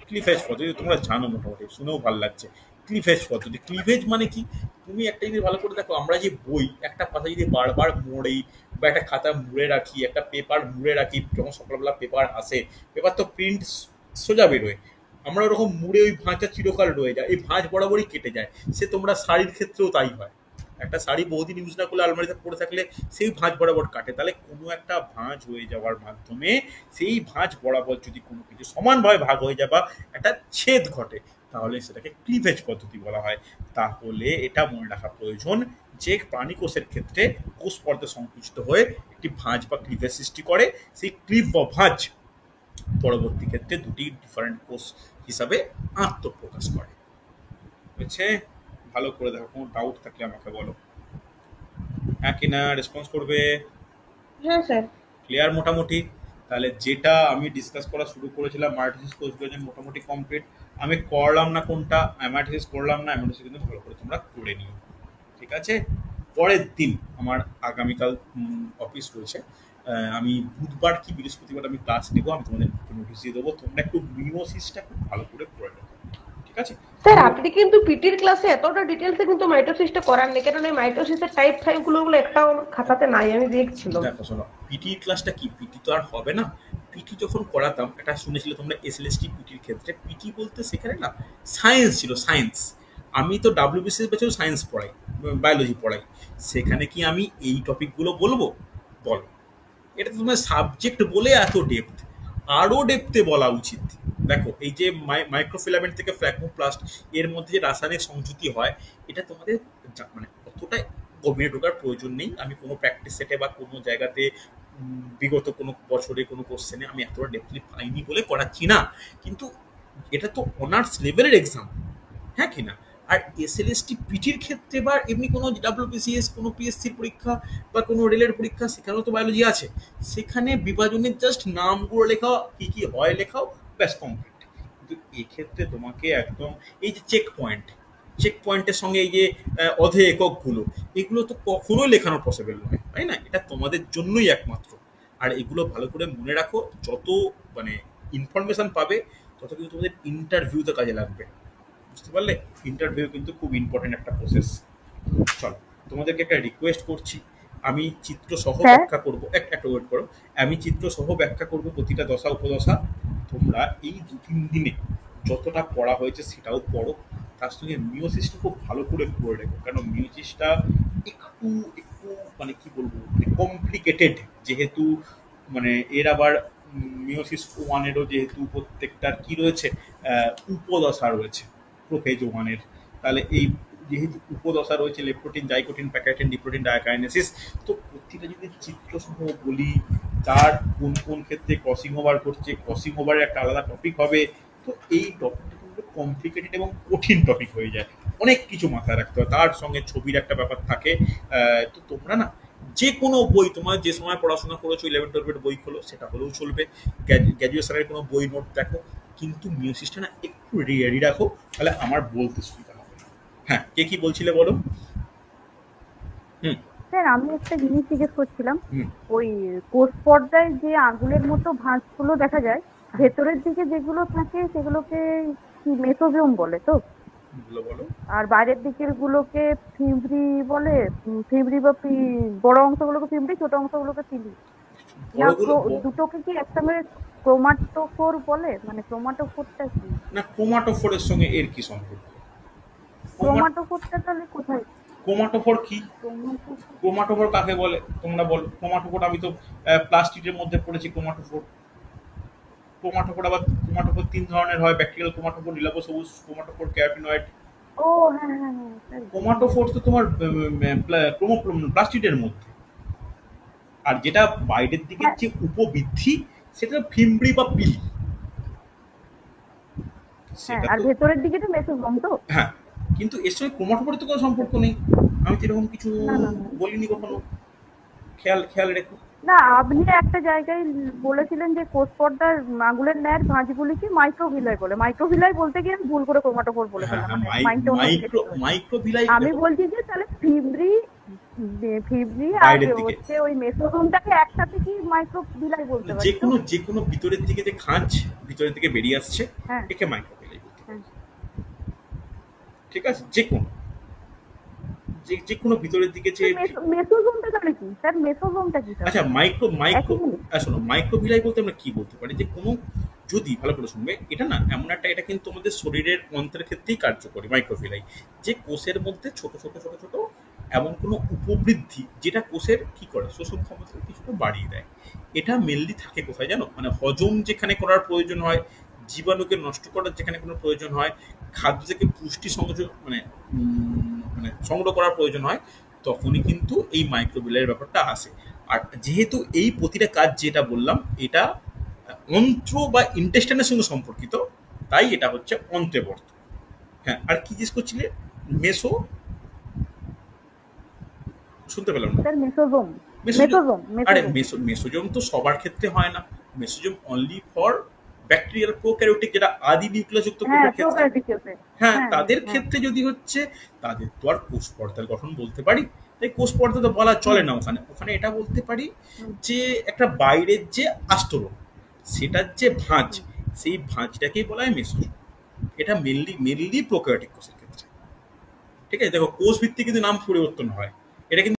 ক্লিভেজ পদ্ধতি তোমরা জানো মোটামুটি, শুনেও ভালো লাগছে। ক্লিভেজ পদ্ধতি, ক্লিভেজ মানে কি? তুমি একটা জিনিস ভালো করে দেখো, আমরা যে বই একটা পাতা যদি বারবার মোড়ি বা একটা খাতা মুড়ে রাখি, একটা পেপার মুড়ে রাখি, যখন সকালবেলা পেপার আসে, পেপার তো প্রিন্ট সোজা বেরোয়, আমরা ওরকম মুড়ে ওই ভাঁজটা চিরকাল রয়ে যায়, এই ভাঁজ বরাবরই কেটে যায়। সে তোমরা শাড়ির ক্ষেত্রেও তাই হয়, একটা শাড়ি বহুদিন ইউজ না করলে আলমারিতে পড়ে থাকলে সেই ভাঁজ বরাবর কাটে। তাহলে কোনো একটা ভাঁজ হয়ে যাওয়ার মাধ্যমে সেই ভাঁজ বরাবর যদি কোনো কিছু সমানভাবে ভাগ হয়ে যায় বা একটা ছেদ ঘটে, তাহলে সেটাকে ক্লিভেজ পদ্ধতি বলা হয়। তাহলে এটা মনে রাখা প্রয়োজন যে প্রাণী কোষের ক্ষেত্রে কোষ পর্দা সংকুচিত হয়ে একটি ভাঁজ বা ক্লিভেজ সৃষ্টি করে। সেই ক্লিভ বা ভাঁজ পরবর্তী ক্ষেত্রে দুটি ডিফারেন্ট কোষ হিসাবে আত্মপ্রকাশ করে। বুঝছে? ভালো করে দেখো, কোনো ডাউট থাকলে আমাকে বলো। হ্যাঁ কি না রেসপন্স করবে? হ্যাঁ স্যার। ক্লিয়ার মোটামুটি? তাহলে যেটা আমি ডিসকাস করা শুরু করেছিলাম মায়োসিস কোষ বিভাজন মোটামুটি কমপ্লিট। আমি করলাম না কোনটা, অ্যামাইটোসিস করলাম না, অ্যামাইটোসিস কিন্তু ভালো করে তোমরা করে নিও। ঠিক আছে? পরের দিন আমার আগামীকাল অফিস রয়েছে, আমি বুধবার কি বৃহস্পতিবার আমি ক্লাস নেব, আমি তোমাদের নোটিশ দিয়ে দেবো। তোমরা একটু মিওসিসটা খুব ভালো করে পড়ে নেবো। ঠিক আছে স্যার আপনি কিন্তু পিটির ক্লাসে এতটা ডিটেলসে কিন্তু মাইটোসিসটা করান না, কারণ এই মাইটোসিসের টাইপ গুলো একটাও খাতাতে নাই, আমি দেখছিলাম। দেখো শোনো, পিটি ক্লাসটা কি, পিটি তো আর হবে না। পিটি যখন করাতাম, এটা শুনেছিলে তোমরা এসএলএসটি পিটির ক্ষেত্রে, পিটি বলতে সেখানে না সায়েন্স ছিল, সায়েন্স। আমি তো ডাব্লিউবিসিএস ব্যাচেও সায়েন্স পড়াই, বায়োলজি পড়াই। সেখানে কি আমি এই টপিকগুলো বলবো? বলো, এটা তো তোমার সাবজেক্ট বলে এত ডেপথ, আরও ডেপথে বলা উচিত। দেখো এই যে মাইক্রোফিলামেন্ট থেকে ফ্র্যাগমোপ্লাস্ট, এর মধ্যে যে রাসায়নিক সংযুতি হয়, এটা তোমাদের মানে অতটাই গভীরে ঢোকার প্রয়োজন নেই। আমি কোনো প্র্যাকটিস সেটে বা কোনো জায়গাতে বিগত কোনো বছরে কোনো কোশ্চেনে আমি এতটা ডেপথলি পাইনি বলে করাচ্ছি না, কিন্তু এটা তো অনার্স লেভেলের এক্সাম। হ্যাঁ কি না? আর এসএলএসটি পিটির ক্ষেত্রে বা এমনি কোনো ডাব্লিউবিসিএস কোনো পিএসসির পরীক্ষা বা কোনো রেলের পরীক্ষা, সেখানেও তো বায়োলজি আছে। সেখানে বিভাজনের জাস্ট নামগুলো লেখাও, কী কী হয় লেখাও, ব্যাস কমপ্লিট। কিন্তু এক্ষেত্রে তোমাকে একদম এই যে চেক পয়েন্টের সঙ্গে এই যে অধে এককগুলো, এগুলো তো কখনোই লেখানো পসিবল নয়, তাই না? এটা তোমাদের জন্যই একমাত্র। আর এগুলো ভালো করে মনে রাখো, যত মানে ইনফরমেশন পাবে তত কিন্তু তোমাদের ইন্টারভিউতে কাজে লাগবে। বুঝতে পারলে? ইন্টারভিউ কিন্তু খুব ইম্পর্টেন্ট একটা প্রসেস। চলো, তোমাদেরকে একটা রিকোয়েস্ট করছি, আমি চিত্র সহ ব্যাখ্যা করবো, একটা ওয়েট করো, আমি চিত্র সহ ব্যাখ্যা করবো প্রতিটা দশা উপদশা। তোমরা এই 2-3 দিনে যতটা পড়া হয়েছে সেটাও পড়ো, তার সঙ্গে মিওসিসটা খুব ভালো করে পড়ে রেখো, কারণ মিওসিসটা একটু একটু মানে কি বলবো, কমপ্লিকেটেড। যেহেতু মানে এর আবার মিওসিস 1-এরও যেহেতু প্রত্যেকটার কি রয়েছে, উপদশা রয়েছে প্রোফেজ 1-এর। তাহলে এই যেহেতু উপদশা রয়েছে, লেপ্টোটিন, জাইকোটিন, প্যাকাইটিন, ডিপ্রোটিন, ডায়াকাইনেসিস, তো প্রতিটা যদি চিত্রসহ বলি, তার কোন কোন ক্ষেত্রে ক্রসিং ওভার করছে, ক্রসিং ওভারের একটা আলাদা টপিক হবে, তো এই টপিকটা কিন্তু কমপ্লিকেটেড এবং কঠিন টপিক হয়ে যায়, অনেক কিছু মাথায় রাখতে হয়, তার সঙ্গে ছবির একটা ব্যাপার থাকে। তো তোমরা না যে কোনো বই, তোমার যে সময় পড়াশোনা করেছো 11-12 বই খোলো, সেটা হলেও চলবে। গ্র্যাজুয়েশনের কোনো বই নোট দেখো, কিন্তু মিওসিসটা না একটু রেডি রাখো, তাহলে আমার বলতে সুবিধা হবে। হ্যাঁ, কে কি বলছিলে বলো? স্যার আমি একটা জিনিস জিজ্ঞেস করছিলাম, হুম। ওই কোষ পর্দায় যে আঙুলের মতো ভাঁজগুলো দেখা যায়, ভেতরের দিকে যেগুলো থাকে সেগুলোকে কি মেসোজোম বলে তো? বলো। আর বাইরের দিকের গুলোকে ফিব্রি বলে, ফিব্রি বা বড় অংশগুলোকে ফিব্রি, ছোট অংশগুলোকে পিলি। না বড়গুলো দুটোকে কি একসঙ্গে ক্রোমাটোফোর বলে? মানে ক্রোমাটোফোরটা কি? না, ক্রোমাটোফোরের সঙ্গে এর কি সম্পর্ক? ক্রোমাটোফোরটা তাহলে কোথায়? ক্রোমাটোফোর কি? ক্রোমাটোফোর ক্রোমাটোফোর কাকে বলে তোমরা বলো? ক্রোমাটোফোর আমি তো প্লাস্টিকের মধ্যে পড়েছি। ক্রোমাটোফোর 3 ধরনের হয়: ব্যাকটেরিয়াল ক্রোমাটোফোর, নীলাভ সবুজ ক্রোমাটোফোর, ক্যারোটিনয়েড। ও হ্যাঁ হ্যাঁ হ্যাঁ স্যার। ক্রোমাটোফোর তো তোমার প্লাস্টিডের মধ্যে, আর যেটা বাইরের দিকের হ্যাঁ যে উপবৃদ্ধি সেটা ফিম্বরি বা পিলি। হ্যাঁ, সেটা আর তো ভেতরের দিকে তো মেসোজোম তো? হ্যাঁ, কিন্তু এর সঙ্গে ক্রোমাটোফোরের তো কোনো সম্পর্ক নেই। আমি তো এরকম কিছু না না না বলিনি কখনো। খেয়াল খেয়াল রেখো। না, আপনি একটা জায়গায় বলেছিলেন যে কোষ পর্দার আঙুলের ন্যায়ের ভাঁজগুলিকে মাইক্রোভিলাই বলে। মাইক্রোভিলাই বলতে গিয়ে আমি ভুল করে ক্রোমাটোফোর বলে হ্যাঁ ফেললাম, হ্যাঁ, মানে মাইন্ডটা অন্যদিকে চলে গেছে। মাইক্রোভিলাই আমি বলছি যে তাহলে ফিব্রি ফিব্রি আর বাইরের দিকে। হচ্ছে ওই মেসোজোমটাকে একসাথে কি মাইক্রোভিলাই বলতে পারি তো? যে কোনো ভিতরের দিকে যে খাঁজ ভিতরের দিকে বেরিয়ে আসছে, হ্যাঁ একে মাইক্রোভিলাই বলতে পারি। হ্যাঁ। ঠিক আছে, যে কোনো ভিতরের দিকে যে মেসোজোমটা তাহলে কি স্যার? মেসোজোমটা কি আচ্ছা, তাহলে? মাইক্রো একই জিনিস? শোনো, মাইক্রোভিলাই বলতে আমরা কি বলতে পারি, যে কোনো, যদি ভালো করে শুনবে, এটা না এমন একটা, এটা কিন্তু আমাদের শরীরের অন্ত্রের ক্ষেত্রেই কার্যকরী মাইক্রোভিলাই। যে কোষের মধ্যে ছোট ছোট ছোট ছোট এমন কোনো উপবৃদ্ধি যেটা কোষের কি করে, শোষণ ক্ষমতা কিছুটা বাড়িয়ে দেয়। এটা মেনলি থাকে কোথায় জানো? মানে হজম যেখানে করার প্রয়োজন হয়, জীবাণুকে নষ্ট করার যেখানে কোনো প্রয়োজন হয়, খাদ্য থেকে পুষ্টি সংযোগ মানে সংগ্রহ করার প্রয়োজন হয়, তখনই কিন্তু এই মাইক্রোভিলাইয়ের ব্যাপারটা আসে। আর যেহেতু এই প্রতিটা কাজ যেটা বললাম এটা অন্ত্র বা ইন্টেস্টাইনের সঙ্গে সম্পর্কিত, তাই এটা হচ্ছে অন্ত্রেবর্ত। হ্যাঁ, আর কি জিজ্ঞেস করছিলে? মেসো, শুনতে পেলাম না। Sir mesosome. মেসোজোম। আরে মেসোজোম মেসোজোম তো সবার ক্ষেত্রে হয় না। Mesosome only for bacterial prokaryotic, যেটা আদি নিউক্লিয়াসযুক্ত হ্যাঁ কোষের ক্ষেত্রে। প্রোকারিওটিক সেলে। হ্যাঁ, হ্যাঁ তাদের হ্যাঁ ক্ষেত্রে যদি হচ্ছে, তাদের তো আর কোষ পর্দার গঠন বলতে পারি, তাই কোষ পর্দা তো বলা চলে না। ওখানে ওখানে এটা বলতে পারি হুম, যে একটা বাইরের যে আস্তরণ, সেটার যে ভাঁজ, হুম। সেই ভাঁজটাকেই বলা হয় মেসোজোম। এটা মেনলি প্রোক্যারিওটিক কোষের ক্ষেত্রে। ঠিক আছে, দেখো কোষ ভিত্তিক কিন্তু নাম পরিবর্তন হয়, এটা কিন্তু